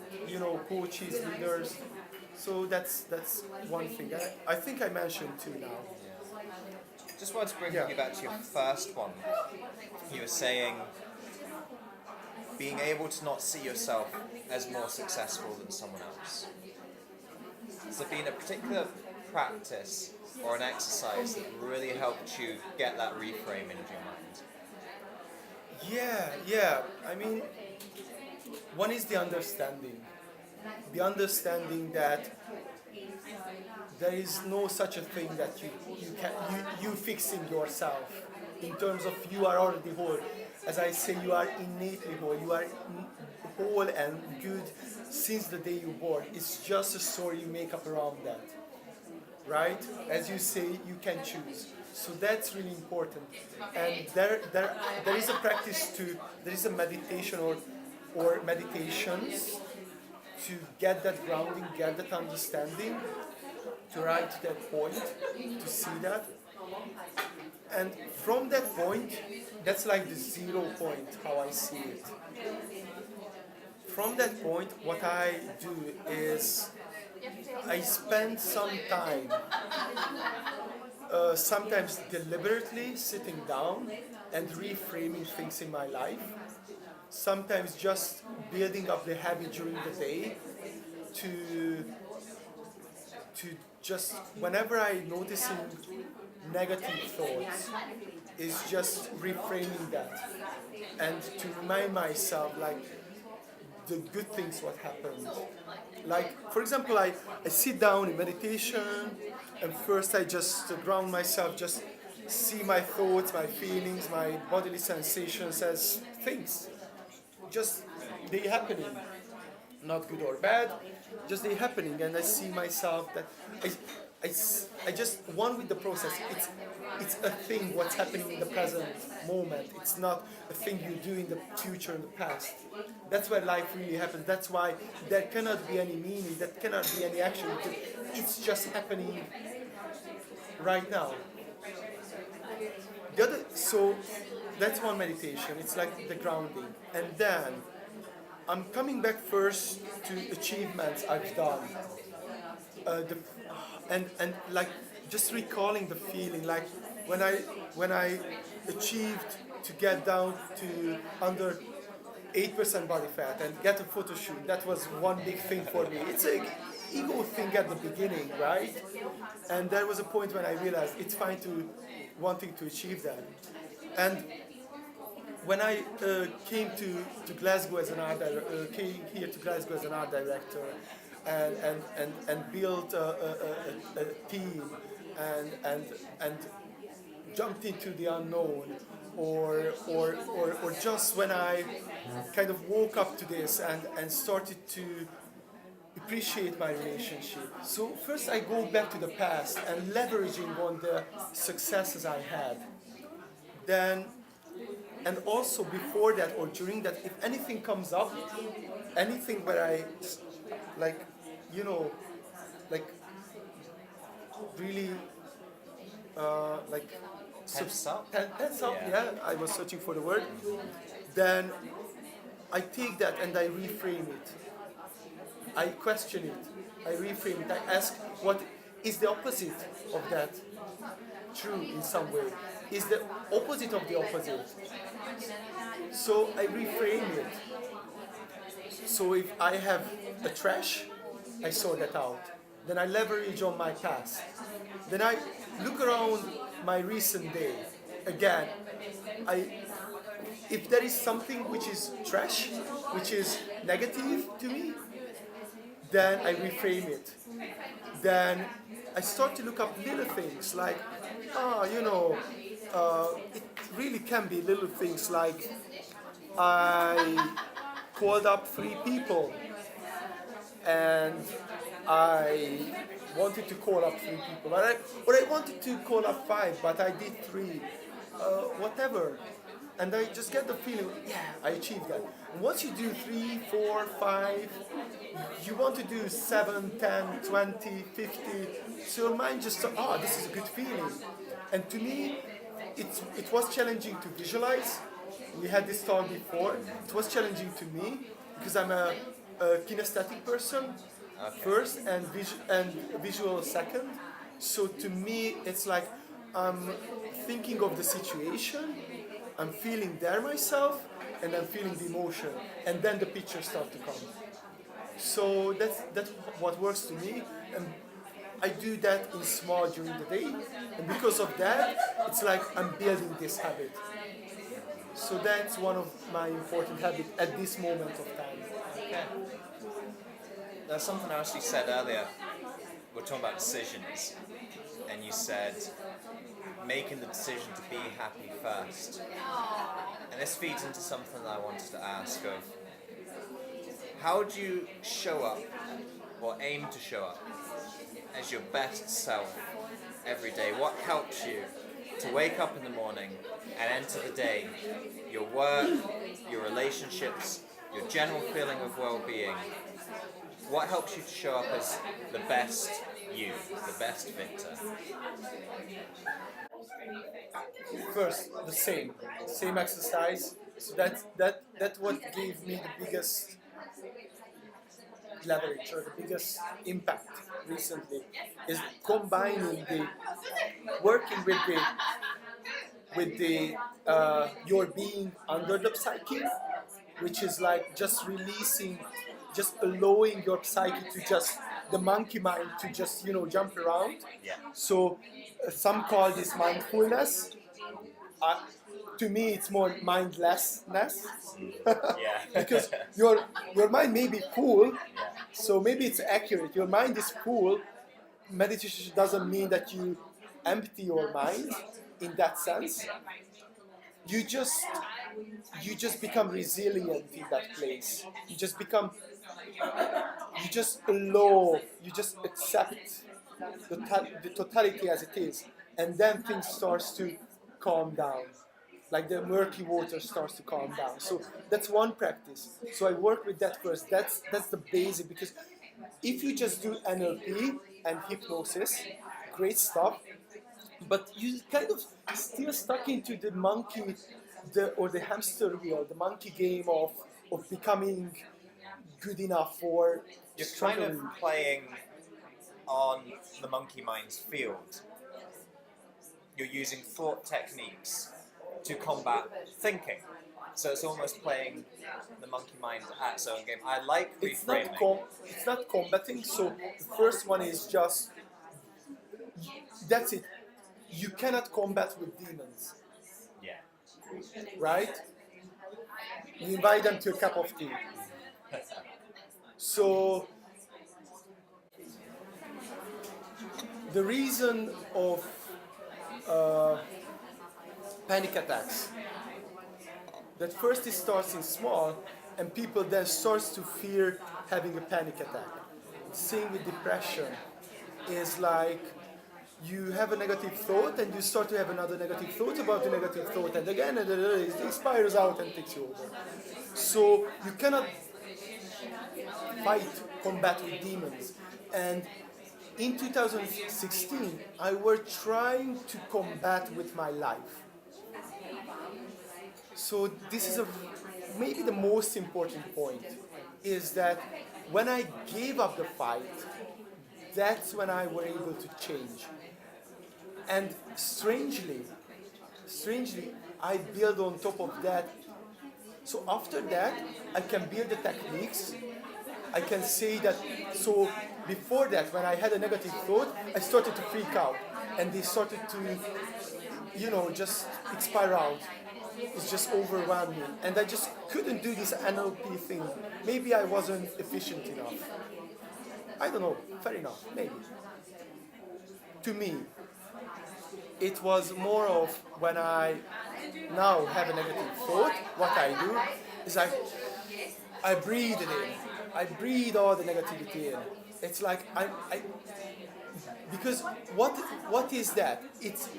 coaches, leaders. So that's one thing. I think I mentioned two now. Just wanted to bring you back to your first one. You were saying being able to not see yourself as more successful than someone else. Has there been a particular practice or an exercise that really helped you get that reframe into your mind? Yeah. I mean, one is the understanding that there is no such a thing that you fixing yourself in terms of you are already whole. As I say, you are innately whole. You are whole and good since the day you born. It's just a story you make up around that, right? As you say, you can choose. So that's really important. And there is a practice there is a meditation or meditations to get that grounding, get that understanding, to arrive to that point, to see that. And from that point, that's like the 0 point, how I see it. From that point, what I do is I spend some time, sometimes deliberately sitting down and reframing things in my life. Sometimes just building up the habit during the day to just, whenever I noticing negative thoughts, is just reframing that and to remind myself like the good things what happened. Like, for example, I sit down in meditation and first I just ground myself, just see my thoughts, my feelings, my bodily sensations as things. Just they happening, not good or bad, just they happening, and I see myself that I just one with the process. It's a thing what's happening in the present moment. It's not a thing you do in the future and the past. That's where life really happens. That's why there cannot be any meaning, there cannot be any action. It's just happening right now. So that's one meditation. It's like the grounding. And then I'm coming back first to achievements I've done. And like just recalling the feeling, like when I achieved to get down to under 8% body fat and get a photo shoot. That was one big thing for me. It's an ego thing at the beginning, right? And there was a point when I realized it's fine to wanting to achieve that. And when I came to Glasgow as an art director, came here to Glasgow as an art director, and built a team and jumped into the unknown, or just when I kind of woke up to this and started to appreciate my relationship. So first I go back to the past and leveraging on the successes I had. Then, and also before that or during that, if anything comes up, anything where I like, like really like Tense up? Tense up, Yeah. yeah, I was searching for the word. Then I take that and I reframe it. I question it. I reframe it. I ask, what is the opposite of that true in some way? Is the opposite of the opposite? So I reframe it. So if I have a trash, I sort that out. Then I leverage on my past. Then I look around my recent day. Again, if there is something which is trash, which is negative to me, then I reframe it. Then I start to look up little things like, it really can be little things like I called up 3 people and I wanted to call up 3 people, or I wanted to call up 5, but I did 3, whatever. And I just get the feeling, yeah, I achieved that. And once you do 3, 4, 5, you want to do 7, 10, 20, 50. So your mind just, this is a good feeling. And to me, it was challenging to visualize. We had this talk before. It was challenging to me because I'm a kinesthetic person first and visual second. So to me, it's like I'm thinking of the situation, I'm feeling there myself, and I'm feeling the emotion, and then the pictures start to come. So that's what works to me, and I do that in small during the day, and because of that, it's like I'm building this habit. So that's one of my important habits at this moment of time. Okay. There's something else you said earlier. We're talking about decisions, and you said making the decision to be happy first. And this feeds into something that I wanted to ask of how do you show up or aim to show up as your best self every day? What helps you to wake up in the morning and enter the day, your work, your relationships, your general feeling of well-being? What helps you to show up as the best you, the best Victor? First, the same exercise. So that's what gave me the biggest leverage or the biggest impact recently, is combining the working with the your being under the psyche, which is like just releasing, just allowing your psyche to just the monkey mind to just jump around. Yeah. So some call this mindfulness. To me, it's more mindlessness. Yeah. Because your mind may be full, so maybe it's accurate. Your mind is full. Meditation doesn't mean that you empty your mind in that sense. You just become resilient in that place. You just allow, you just accept the totality as it is, and then things starts to calm down. Like the murky water starts to calm down. So that's one practice. So I work with that first. That's the basic, because if you just do NLP and hypnosis, great stuff, but you kind of still stuck into the monkey, or the hamster wheel, the monkey game of becoming good enough for You're kind of struggling. playing on the monkey mind's field. You're using thought techniques to combat thinking. So it's almost playing the monkey mind at its own game. I like It's reframing. it's not combating. So the first one is just, that's it. You cannot combat with demons, Yeah. right? You invite them to a cup of tea. So the reason of panic attacks, that first it starts in small, and people then starts to fear having a panic attack. Same with depression, is like you have a negative thought and you start to have another negative thought about the negative thought, and again it spirals out and takes you over. So you cannot combat with demons. And in 2016, I was trying to combat with my life. So this is maybe the most important point, is that when I gave up the fight, that's when I was able to change. And strangely, I build on top of that. So after that, I can build the techniques. I can say that, so before that, when I had a negative thought, I started to freak out. And they started to, just expire out. It's just overwhelmed me. And I just couldn't do this NLP thing. Maybe I wasn't efficient enough. I don't know, fair enough, maybe. To me, it was more of when I now have a negative thought, what I do is I breathe it in. I breathe all the negativity in. It's like because what is that? It's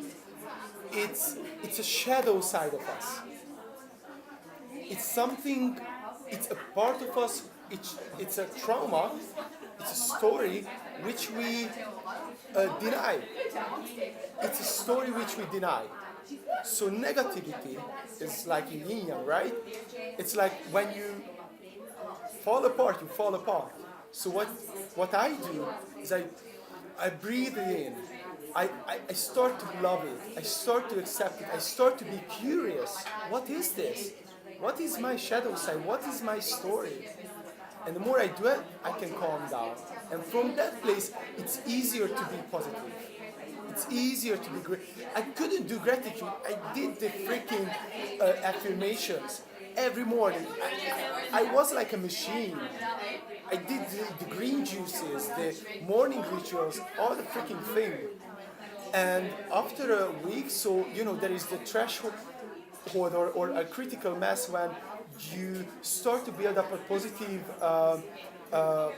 a shadow side of us. It's something, it's a part of us, it's a trauma, it's a story which we deny. It's a story which we deny. So negativity is like in yin yang, right? It's like when you fall apart, you fall apart. So what I do is I breathe it in. I start to love it. I start to accept it. I start to be curious. What is this? What is my shadow side? What is my story? And the more I do it, I can calm down. And from that place, it's easier to be positive. It's easier to be great. I couldn't do gratitude. I did the freaking affirmations every morning. I was like a machine. I did the green juices, the morning rituals, all the freaking thing. And after a week, so there is the threshold or a critical mass when you start to build up a positive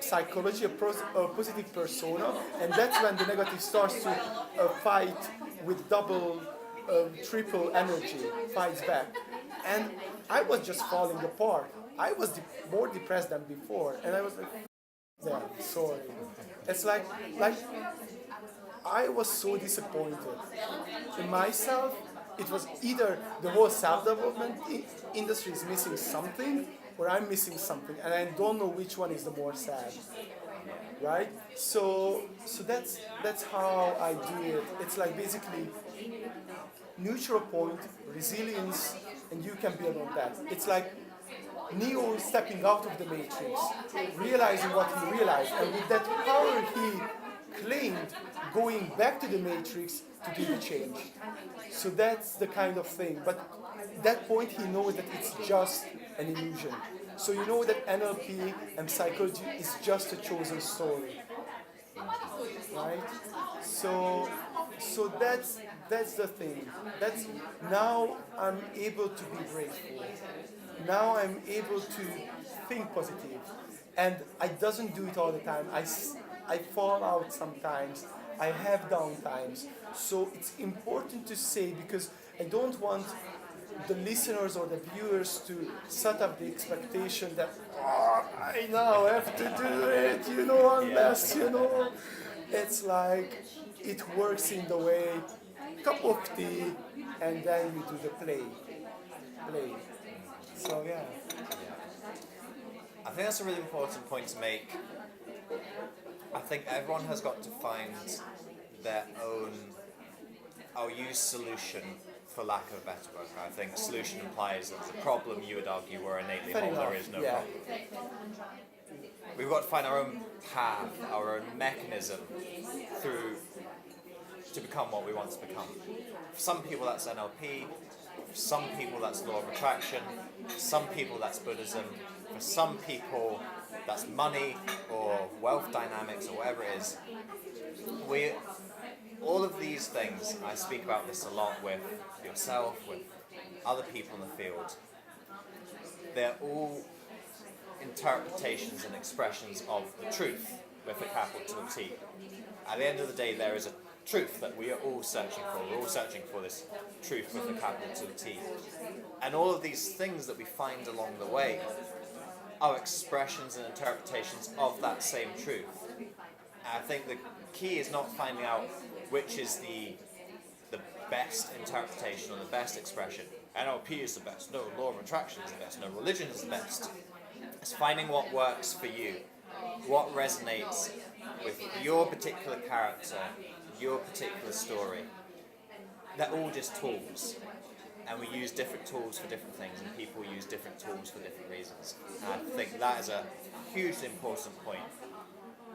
psychology, a positive persona, and that's when the negative starts to fight with double, triple energy, fights back. And I was just falling apart. I was more depressed than before, and I was like, "Damn, sorry." It's like I was so disappointed in myself. It was either the whole self-development industry is missing something, or I'm missing something, and I don't know which one is the more sad, right? So that's how I do it. It's like basically neutral point, resilience, and you can build on that. It's like Neo stepping out of the matrix, realizing what he realized, and with that power he claimed, going back to the matrix to do the change. So that's the kind of thing. But at that point he knows that it's just an illusion. So you know that NLP and psychology is just a chosen story, right? So that's the thing. That's now I'm able to be grateful. Now I'm able to think positive, and I doesn't do it all the time. I fall out sometimes. I have down times. So it's important to say, because I don't want the listeners or the viewers to set up the expectation that I now have to do it, unless, it's like it works in the way, cup of tea, and then you do the play. So yeah. I think that's a really important point to make. I think everyone has got to find their own, I'll use solution for lack of a better word. I think solution implies that the problem, you would argue, we're innately whole, there is no problem. We've got to find our own path, our own mechanism to become what we want to become. For some people that's NLP, for some people that's law of attraction, for some people that's Buddhism, for some people that's money or wealth dynamics or whatever it is. All of these things, I speak about this a lot with yourself, with other people in the field. They're all interpretations and expressions of the truth with a capital T. At the end of the day, there is a truth that we are all searching for. We're all searching for this truth with a capital T. And all of these things that we find along the way are expressions and interpretations of that same truth. And I think the key is not finding out which is the best interpretation or the best expression. NLP is the best, no, law of attraction is the best, no, religion is the best. It's finding what works for you, what resonates with your particular character, your particular story. They're all just tools, and we use different tools for different things, and people use different tools for different reasons. And I think that is a hugely important point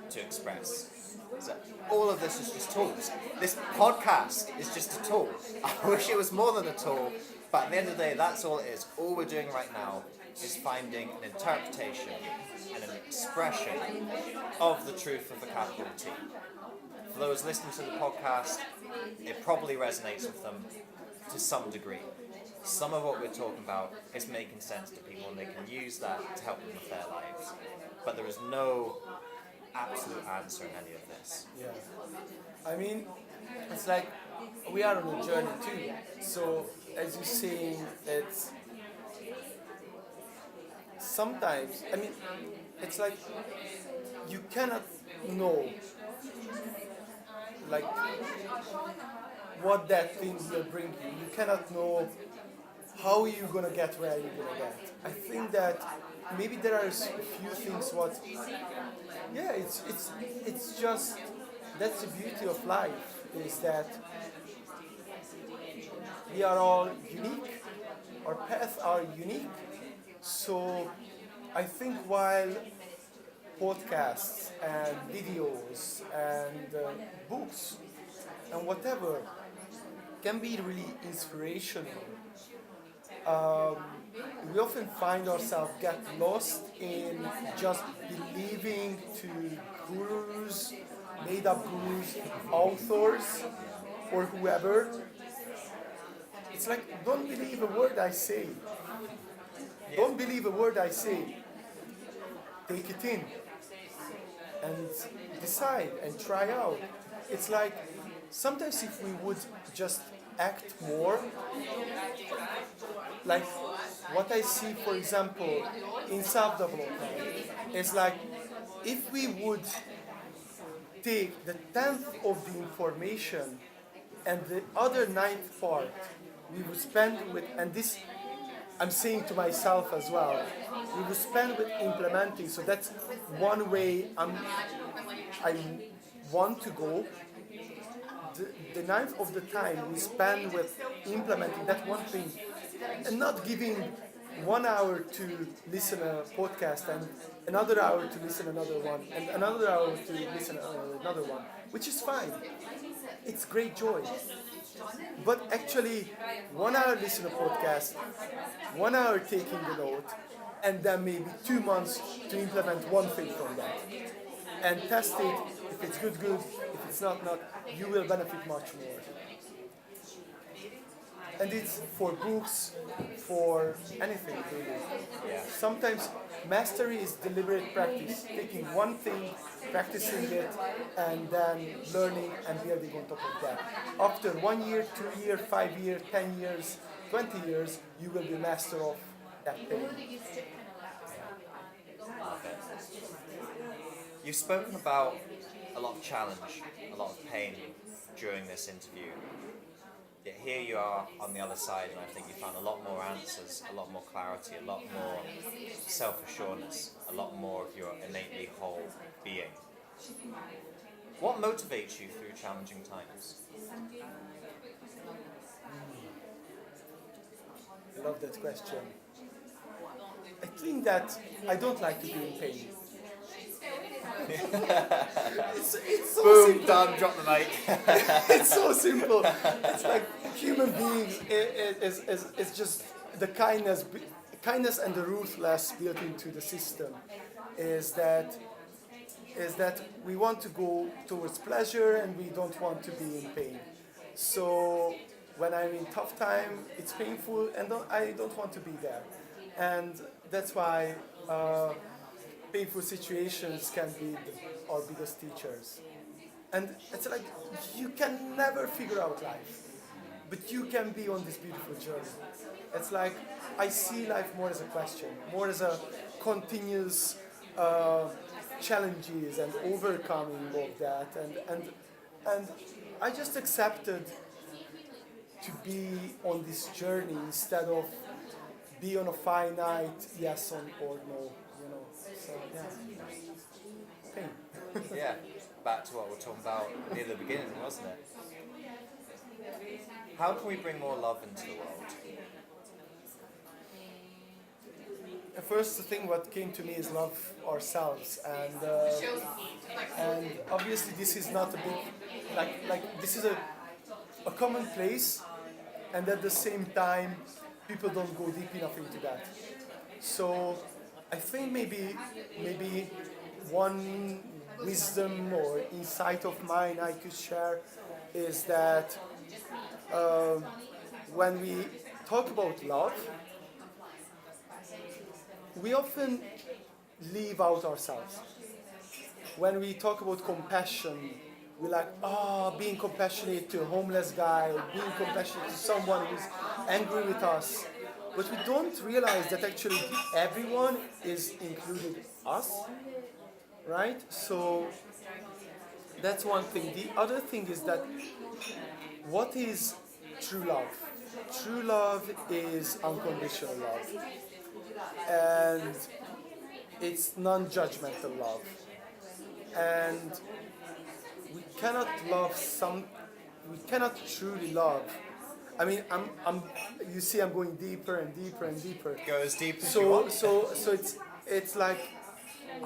to express. So all of this is just tools. This podcast is just a tool. I wish it was more than a tool, but at the end of the day, that's all it is. All we're doing right now is finding an interpretation and an expression of the truth of the capital T. For those listening to the podcast, it probably resonates with them to some degree. Some of what we're talking about is making sense to people, and they can use that to help them with their lives. But there is no absolute answer in any of this. Yeah. I mean, it's like we are on a journey too. So as you're saying, it's sometimes, I mean, it's like you cannot know like what that thing will bring you. You cannot know how you're gonna get where you're gonna get. I think that maybe there are a few things it's just, that's the beauty of life, is that we are all unique, our paths are unique. So I think while podcasts and videos and books and whatever can be really inspirational. We often find ourselves get lost in just believing to gurus, made up gurus, authors, or whoever. It's like, don't believe a word I say. Don't believe a word I say. Take it in and decide and try out. It's like sometimes if we would just act more, like what I see, for example, in self-development, is like if we would take the 10th of the information and the other ninth part we would spend with, and this I'm saying to myself as well, we would spend with implementing. So that's one way I want to go. The ninth of the time we spend with implementing that one thing, and not giving 1 hour to listen a podcast and another hour to listen another one and another hour to listen another one, which is fine. It's great joy. But actually, 1 hour listen a podcast, 1 hour taking the note, and then maybe 2 months to implement one thing from that. And test it. If it's good, good. If it's not, you will benefit much more. And it's for books, for anything really. Yeah. Sometimes mastery is deliberate practice, taking one thing, practicing it, and then learning and building on top of that. After 1 year, 2 years, 5 years, 10 years, 20 years, you will be master of that thing. You've spoken about a lot of challenge, a lot of pain during this interview. Yet here you are on the other side, and I think you found a lot more answers, a lot more clarity, a lot more self-assuredness, a lot more of your innately whole being. What motivates you through challenging times? I love that question. I think that I don't like to be in pain. it's so Boom, simple. done, drop the mic. It's so simple. It's like human beings is just the kindness and the ruthless built into the system is that we want to go towards pleasure and we don't want to be in pain. So when I'm in tough time, it's painful and I don't want to be there. And that's why painful situations can be our biggest teachers. And it's like you can never figure out life, but you can be on this beautiful journey. It's like I see life more as a question, more as a continuous challenges and overcoming of that. And I just accepted to be on this journey instead of be on a finite yes or no. So yeah, pain. Yeah, back to what we were talking about near the beginning, wasn't it? How can we bring more love into the world? The first thing what came to me is love ourselves, and obviously this is not a big like this is a commonplace, and at the same time people don't go deep enough into that. So I think maybe one wisdom or insight of mine I could share is that when we talk about love, we often leave out ourselves. When we talk about compassion, we're like, being compassionate to a homeless guy, or being compassionate to someone who's angry with us. But we don't realize that actually everyone is included us, right? So that's one thing. The other thing is that what is true love? True love is unconditional love. And it's non-judgmental love. And we cannot truly love. I mean, you see, I'm going deeper and deeper and deeper. Go as deep as you want. So it's like,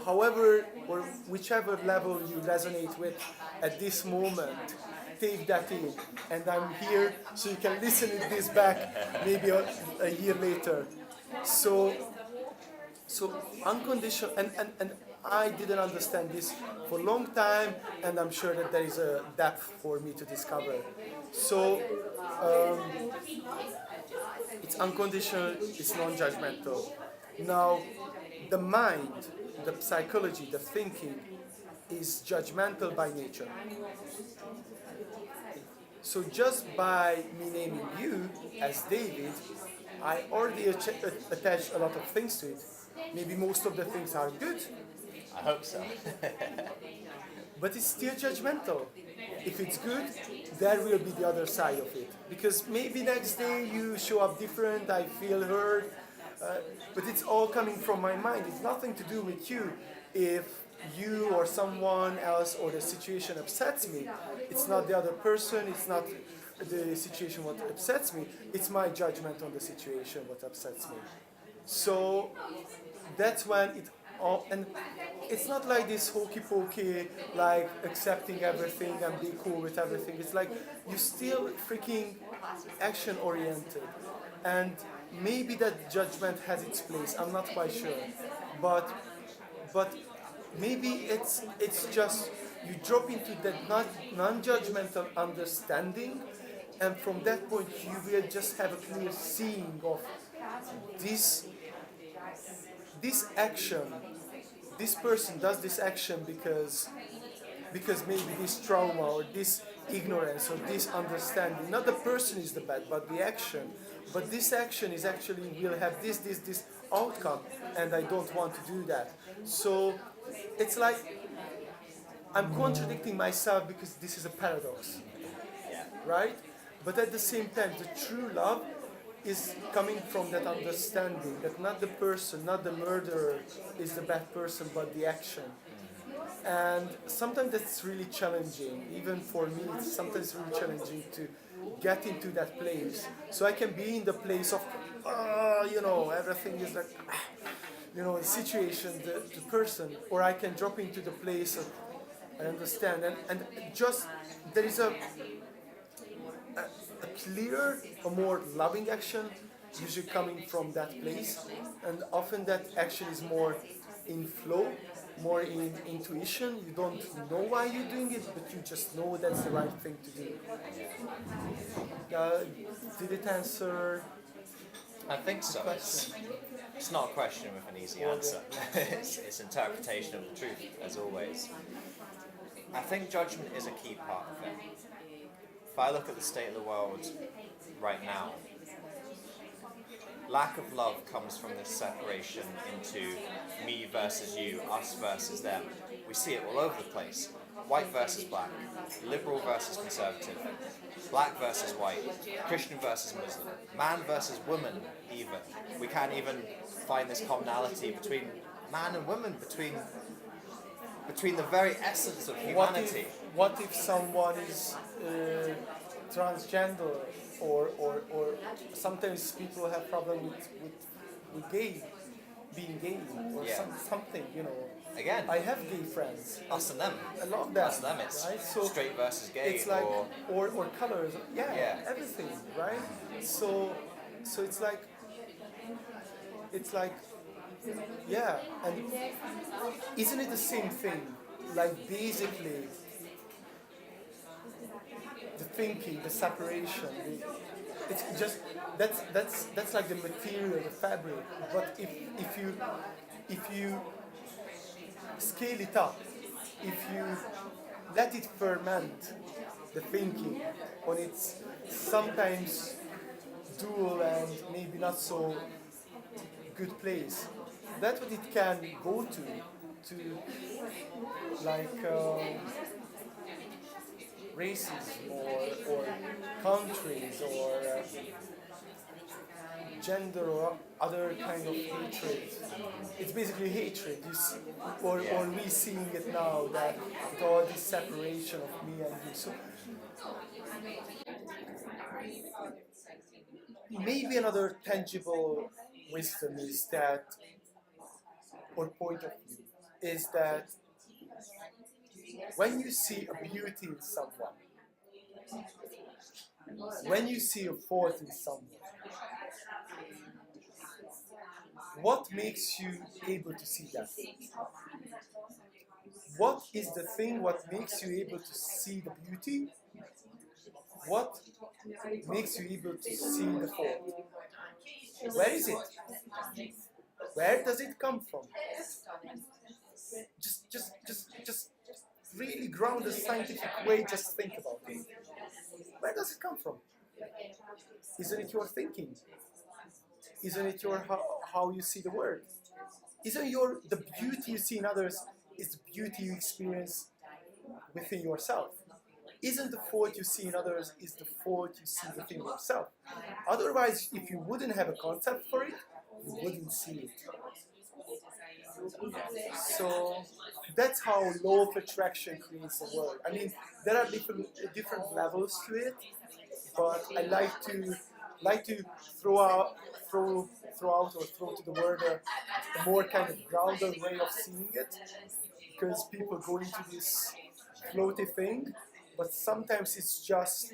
however or whichever level you resonate with at this moment, take that in, and I'm here so you can listen to this back maybe a year later. So unconditional, and I didn't understand this for a long time, and I'm sure that there is a depth for me to discover. So it's unconditional, it's non-judgmental. Now, the mind, the psychology, the thinking is judgmental by nature. So just by me naming you as David, I already attached a lot of things to it. Maybe most of the things are good, I hope so. but it's still judgmental. If it's good, there will be the other side of it. Because maybe next day you show up different, I feel hurt, but it's all coming from my mind. It's nothing to do with you. If you or someone else or the situation upsets me, it's not the other person, it's not the situation what upsets me, it's my judgment on the situation what upsets me. So that's when it all, and it's not like this hokey pokey, like accepting everything and being cool with everything. It's like you still freaking action oriented, and maybe that judgment has its place. I'm not quite sure, but maybe it's just you drop into that non-judgmental understanding, and from that point you will just have a clear seeing of this action. This person does this action because maybe this trauma or this ignorance or this understanding. Not the person is the bad, but the action. But this action is actually will have this outcome, and I don't want to do that. So it's like I'm contradicting myself because this is a paradox, right? But at the same time, the true love is coming from that understanding that not the person, not the murderer is the bad person, but the action. And sometimes that's really challenging. Even for me, it's sometimes really challenging to get into that place. So I can be in the place of, everything is like, the situation, the person, or I can drop into the place of, I understand, and just there is a clear, a more loving action, usually coming from that place, and often that action is more in flow, more in intuition. You don't know why you're doing it, but you just know that's the right thing to do. Did it answer? I think so. It's not a question with an easy answer. It's interpretation of the truth, as always. I think judgment is a key part of it. If I look at the state of the world right now, lack of love comes from this separation into me versus you, us versus them. We see it all over the place. White versus black, liberal versus conservative, black versus white, Christian versus Muslim, man versus woman even. We can't even find this commonality between man and woman, between the very essence of humanity. What if someone is transgender, or sometimes people have problem with gay, being gay, or something, Again, I have gay friends. us and them. I love that. Us and them. It's right? So straight versus gay. it's like or colors. Yeah, everything, right? So it's like and isn't it the same thing? Like basically the thinking, the separation, it's just that's like the material, the fabric. But if you scale it up, if you let it ferment, the thinking on its sometimes dual and maybe not so good place, that's what it can go to like racism or countries or gender or other kind of hatred. It's basically hatred, or we seeing it now, that with all this separation of me and you. So maybe another tangible wisdom is that, or point of view, is that when you see a beauty in someone, when you see a fault in someone, what makes you able to see that? What is the thing what makes you able to see the beauty? What makes you able to see the fault? Where is it? Where does it come from? Just really ground the scientific way, just think about it. Where does it come from? Isn't it your thinking? Isn't it your how you see the world? Isn't the beauty you see in others is the beauty you experience within yourself? Isn't the fault you see in others is the fault you see within yourself? Otherwise, if you wouldn't have a concept for it, you wouldn't see it. So that's how law of attraction creates the world. I mean, there are different levels to it, but I like to throw to the world a more kind of grounded way of seeing it, because people go into this floaty thing, but sometimes it's just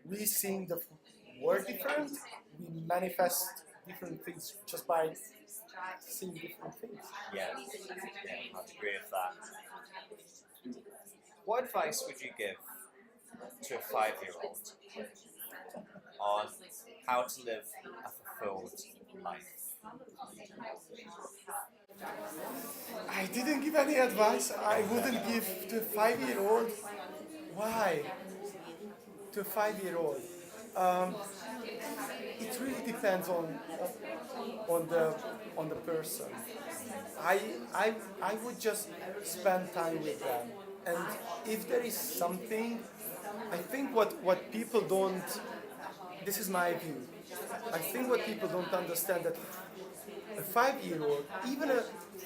we seeing the world different, we manifest different things just by seeing different things. Yeah, I'd agree with that. What advice would you give to a 5-year-old on how to live a fulfilled life? I didn't give any advice. I wouldn't give to a 5-year-old. Why? To a 5-year-old. It really depends on the person. I would just spend time with them, and if there is something, I think what people don't. This is my view. I think what people don't understand that a 5-year-old, even a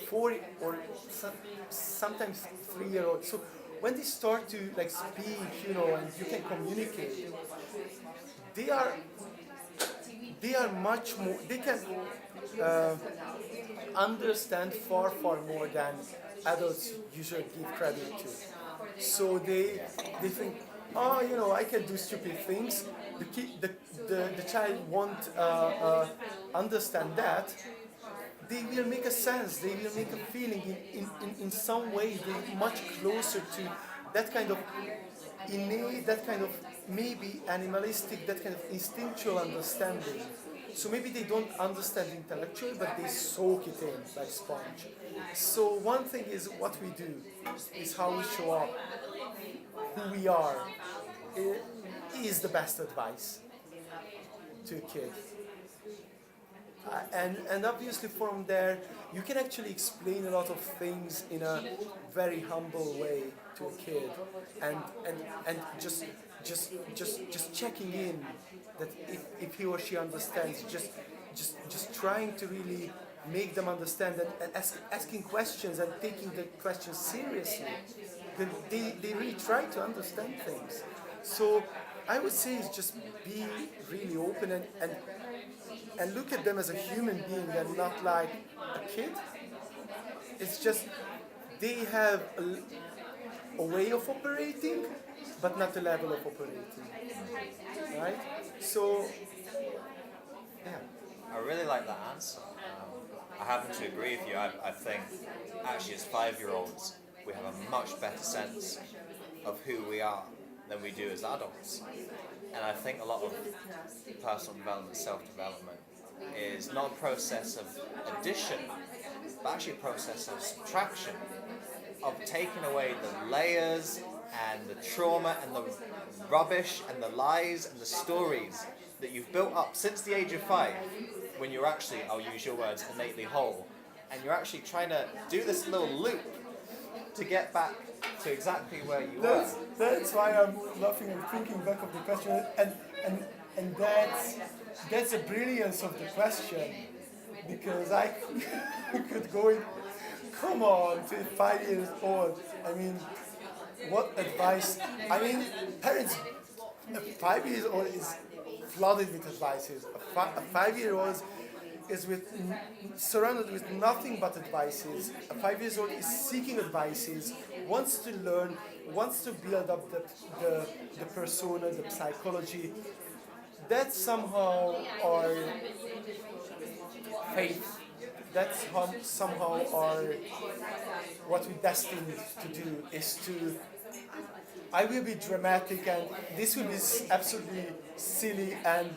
4 or sometimes 3-year-old. So when they start to like speak, and you can communicate, they are much more. They can understand far more than adults usually give credit to. So they think, oh, I can do stupid things. The child won't understand that. They will make a sense, they will make a feeling in some way. They're much closer to that kind of innate, that kind of maybe animalistic, that kind of instinctual understanding. So maybe they don't understand intellectually, but they soak it in like sponge. So one thing is what we do, is how we show up, who we are, is the best advice to a kid. And obviously from there you can actually explain a lot of things in a very humble way to a kid, and just checking in that if he or she understands, just trying to really make them understand, and asking questions and taking the questions seriously. Then they really try to understand things. So I would say is just be really open and look at them as a human being and not like a kid. It's just they have a way of operating, but not a level of operating. Right? So, yeah. I really like that answer. I happen to agree with you. I think actually as 5-year-olds we have a much better sense of who we are than we do as adults. And I think a lot of personal development, self-development, is not a process of addition, but actually a process of subtraction, of taking away the layers and the trauma and the rubbish and the lies and the stories that you've built up since the age of 5, when you're actually, I'll use your words, innately whole, and you're actually trying to do this little loop to get back to exactly where you were. That's why I'm laughing and thinking back of the question, and that's the brilliance of the question, because I could go in. Come on, to 5 years old. I mean, what advice? I mean, parents. A 5 years old is flooded with advices. A 5-year-old is surrounded with nothing but advices. A 5 years old is seeking advices, wants to learn, wants to build up the persona, the psychology. That's somehow our faith. That's somehow our what we're destined to do is to. I will be dramatic, and this will be absolutely silly and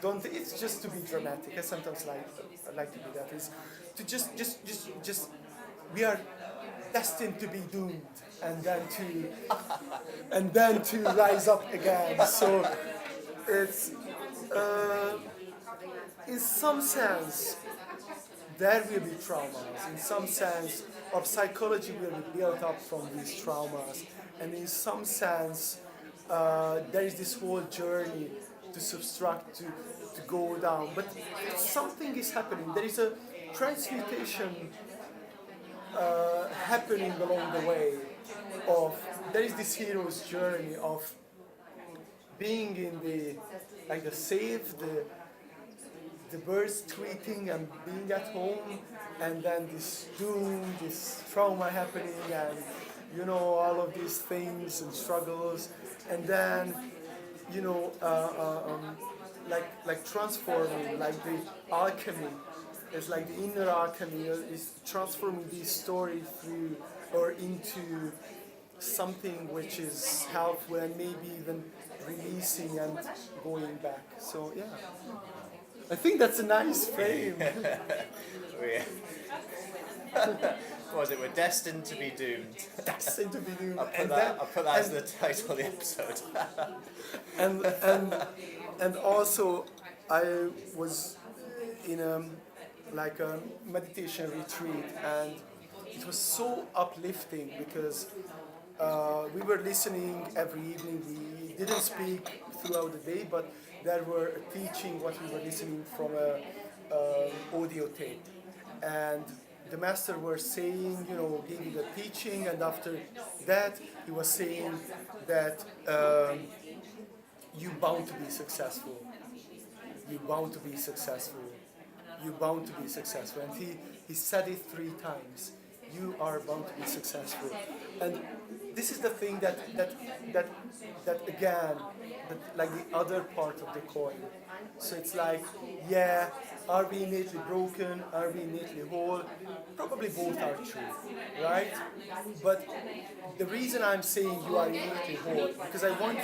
don't. It's just to be dramatic. I sometimes like to do that. Is to just we are destined to be doomed, and then to rise up again. So it's in some sense there will be traumas. In some sense, our psychology will be built up from these traumas, and in some sense, there is this whole journey to subtract, to go down. But something is happening. There is a transmutation happening along the way. There is this hero's journey of being in the safe, the birds tweeting and being at home, and then this doom, this trauma happening, and all of these things and struggles, and then like transforming, like the alchemy. It's like the inner alchemy is transforming this story through or into something which is helpful and maybe even releasing and going back. So yeah. I think that's a nice frame. What was it? We're destined to be doomed. Destined to be doomed. I'll put that as the title of the episode. and also, I was in a meditation retreat, and it was so uplifting because we were listening every evening. We didn't speak throughout the day, but there were teaching what we were listening from a audio tape, and the master was saying, giving the teaching, and after that he was saying that you're bound to be successful. You're bound to be successful. You're bound to be successful, and he said it 3 times. You are bound to be successful, and this is the thing that again, like the other part of the coin. So it's like, yeah, are we innately broken? Are we innately whole? Probably both are true, right? But the reason I'm saying you are innately whole because I want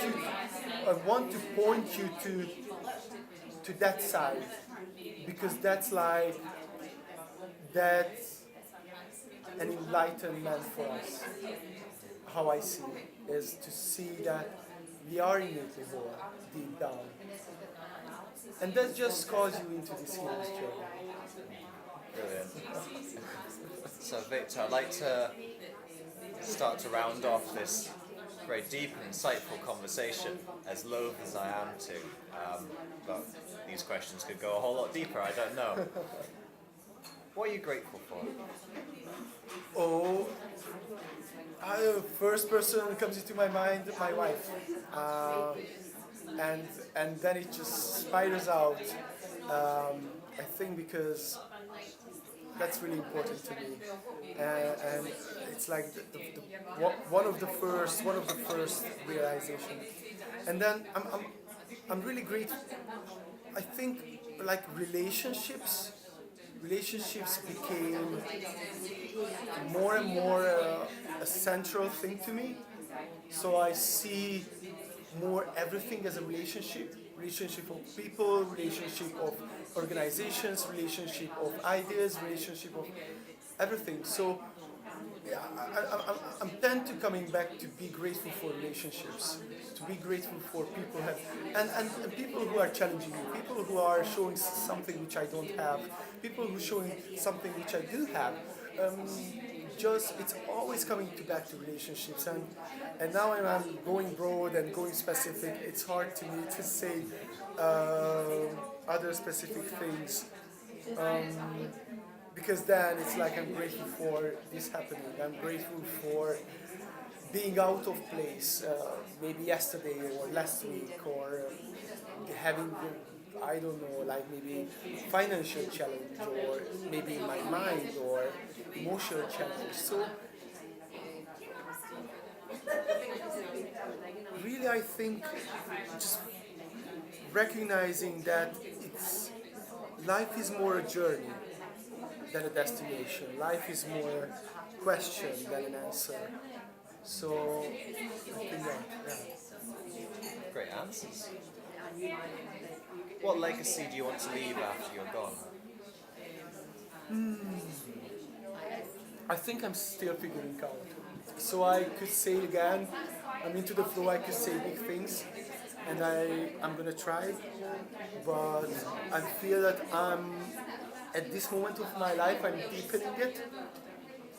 to point you to that side, because that's an enlightenment for us. How I see it is to see that we are innately whole deep down, and that just calls you into this hero's journey. Brilliant. So Victor, I'd like to start to round off this very deep and insightful conversation, as loath as I am to, but these questions could go a whole lot deeper, I don't know. What are you grateful for? Oh, first person that comes into my mind, my wife, and then it just spirals out. I think because that's really important to me, and it's like one of the first realization. And then I'm really grateful. I think like relationships became more and more a central thing to me. So I see more everything as a relationship of people, relationship of organizations, relationship of ideas, relationship of everything. So yeah, I'm tend to coming back to be grateful for relationships, to be grateful for people and people who are challenging me, people who are showing something which I don't have, people who are showing something which I do have. It's always coming back to relationships, and now I'm going broad and going specific. It's hard to me to say other specific things. Because then it's like I'm grateful for this happening. I'm grateful for being out of place, maybe yesterday or last week, or having I don't know, like maybe financial challenge, or maybe in my mind, or emotional challenge. So really, I think just recognizing that it's life is more a journey than a destination. Life is more question than an answer. So I think that, yeah. Great answers. What legacy do you want to leave after you're gone? I think I'm still figuring out. So I could say again, I'm into the flow, I could say big things, and I'm gonna try, but I feel that at this moment of my life, I'm deepening it.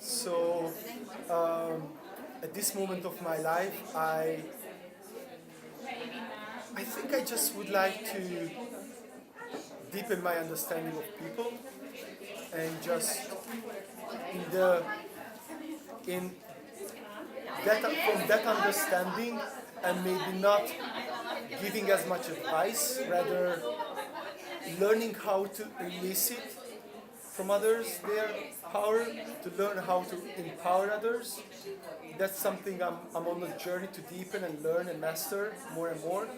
So at this moment of my life, I think I just would like to deepen my understanding of people, and just in that, from that understanding, and maybe not giving as much advice, rather learning how to elicit from others their power, to learn how to empower others. That's something I'm on a journey to deepen and learn and master more and more.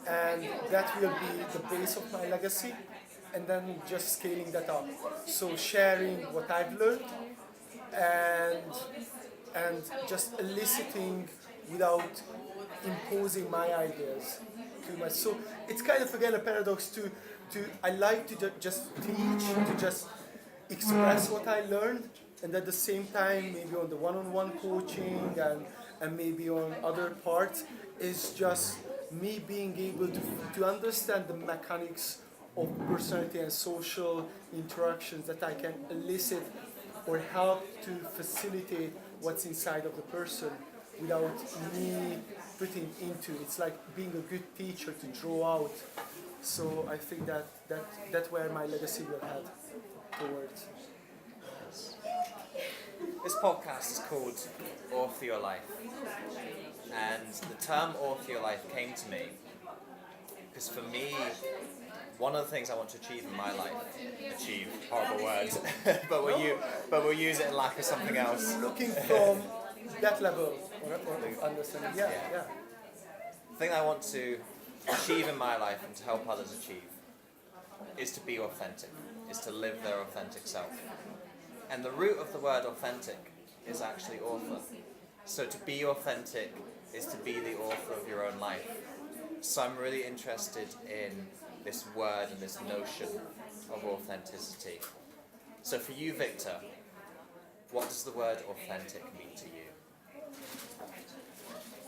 And that will be the base of my legacy, and then just scaling that up. So sharing what I've learned, and just eliciting without imposing my ideas too much. So it's kind of again a paradox to I like to just teach, to just express what I learned, and at the same time maybe on the one-on-one coaching and maybe on other parts is just me being able to understand the mechanics of personality and social interactions that I can elicit or help to facilitate what's inside of the person without me putting into. It's like being a good teacher to draw out. So I think that's where my legacy will head towards. This podcast is called Author Your Life, and the term Author Your Life came to me because for me, one of the things I want to achieve in my life, achieve, horrible word, but we'll use it in lack of something else. Looking from that level or understanding, yeah. The thing I want to achieve in my life and to help others achieve is to be authentic, is to live their authentic self. And the root of the word authentic is actually author. So to be authentic is to be the author of your own life. So I'm really interested in this word and this notion of authenticity. So for you, Viktor, what does the word authentic mean to you?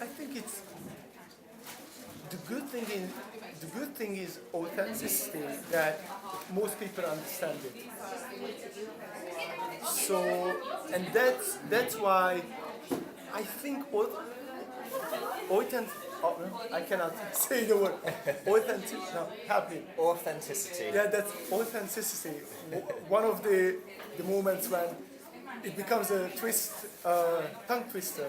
I think it's the good thing is authenticity, that most people understand it. So, and that's why I think I cannot say the word authentic. No, happy. Authenticity. Yeah, that's authenticity. One of the moments when it becomes a tongue twister.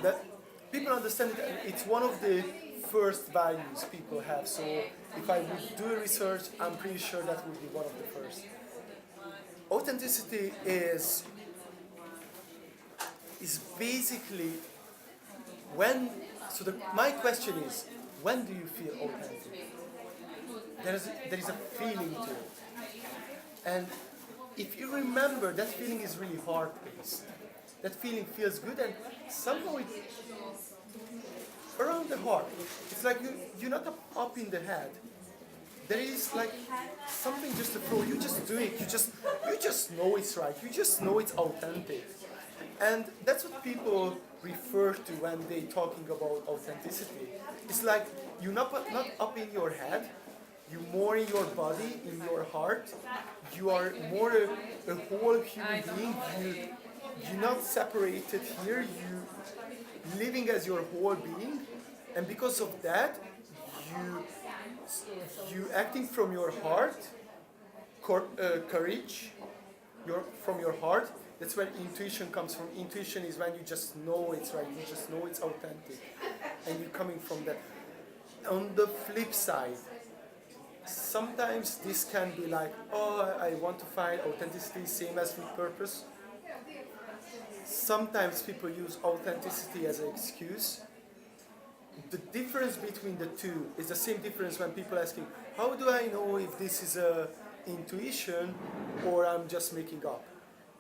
That people understand it. It's one of the first values people have. So if I would do research, I'm pretty sure that would be one of the first. Authenticity is basically when. So my question is, when do you feel authentic? There is a feeling to it, and if you remember, that feeling is really heart-based. That feeling feels good, and somehow it around the heart. It's like you're not up in the head. There is like something just to flow. You just do it. You just know it's right. You just know it's authentic, and that's what people refer to when they talking about authenticity. It's like you're not up in your head. You're more in your body, in your heart. You are more a whole human being. You're not separated here. You living as your whole being, and because of that, you acting from your heart, courage, from your heart. That's where intuition comes from. Intuition is when you just know it's right. You just know it's authentic, and you're coming from that. On the flip side, sometimes this can be like, oh, I want to find authenticity, same as with purpose. Sometimes people use authenticity as an excuse. The difference between the two is the same difference when people asking, how do I know if this is a intuition or I'm just making up?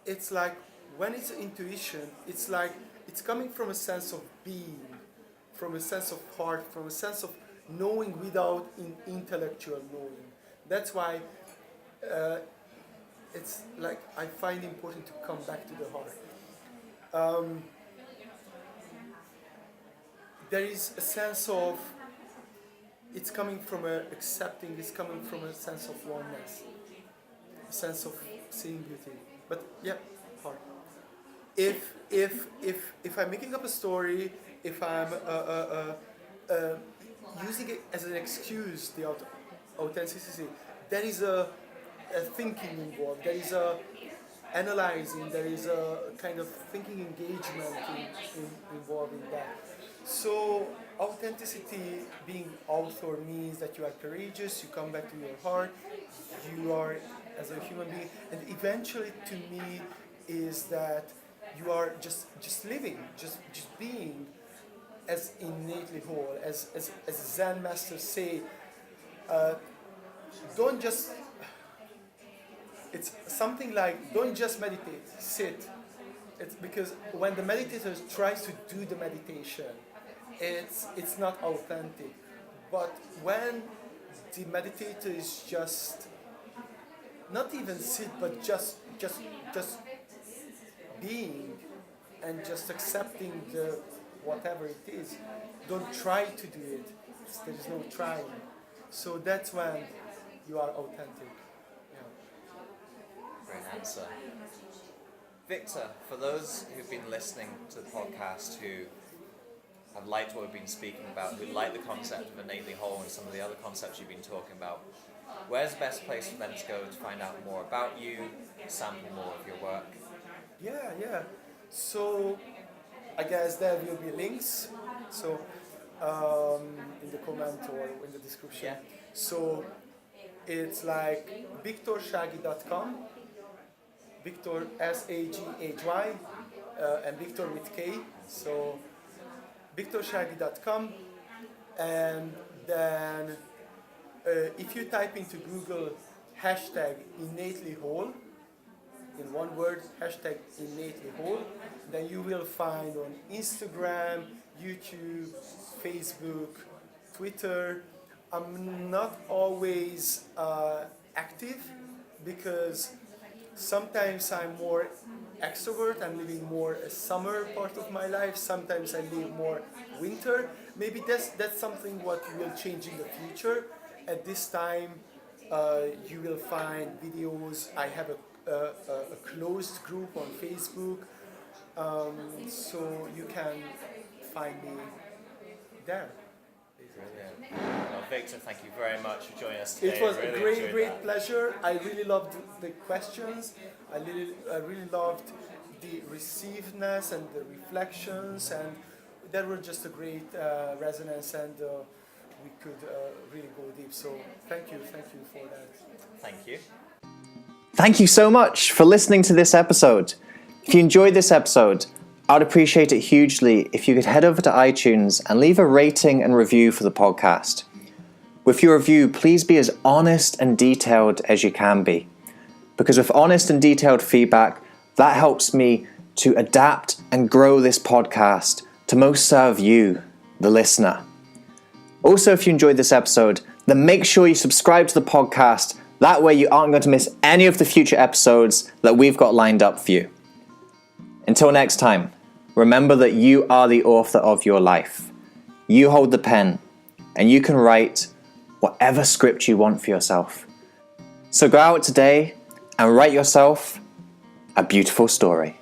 It's like, when it's intuition, it's like, it's coming from a sense of being, from a sense of heart, from a sense of knowing without intellectual knowing. That's why it's like, I find important to come back to the heart. There is a sense of, it's coming from accepting, it's coming from a sense of oneness, a sense of seeing beauty. But yeah, hard. If I'm making up a story, if I'm using it as an excuse, the authenticity, there is a thinking involved, there is a analyzing, there is a kind of thinking engagement involved in that. So authenticity, being author, means that you are courageous, you come back to your heart, you are as a human being, and eventually to me is that you are just living, just being as innately whole, as Zen masters say, don't just, it's something like, don't just meditate, sit. It's because when the meditator tries to do the meditation, it's not authentic. But when the meditator is just, not even sit, but just being and just accepting the whatever it is, don't try to do it. There is no trying. So that's when you are authentic. Yeah. Great answer. Viktor, for those who've been listening to the podcast who have liked what we've been speaking about, who like the concept of innately whole and some of the other concepts you've been talking about, where's the best place for them to go to find out more about you, sample more of your work? Yeah. So I guess there will be links. So in the comment or in the description. Yeah. So it's like viktorsághy.com, Viktor Saghy, and Viktor with K. So viktorsághy.com, and then if you type into Google hashtag innately whole, in one word, hashtag innately whole, then you will find on Instagram, YouTube, Facebook, Twitter. I'm not always active because sometimes I'm more extrovert, I'm living more a summer part of my life, sometimes I live more winter. Maybe that's something what will change in the future. At this time, you will find videos. I have a closed group on Facebook, so you can find me there. Brilliant. Well, Viktor, thank you very much for joining us today. It was really a great pleasure. I really loved the questions. I really loved the receivedness and the reflections, and there were just a great resonance, and we could really go deep. So thank you for that. Thank you. Thank you so much for listening to this episode. If you enjoyed this episode, I'd appreciate it hugely if you could head over to iTunes and leave a rating and review for the podcast. With your review, please be as honest and detailed as you can be. Because with honest and detailed feedback, that helps me to adapt and grow this podcast to most serve you, the listener. Also, if you enjoyed this episode, then make sure you subscribe to the podcast. That way you aren't going to miss any of the future episodes that we've got lined up for you. Until next time, remember that you are the author of your life. You hold the pen, and you can write whatever script you want for yourself. So go out today and write yourself a beautiful story.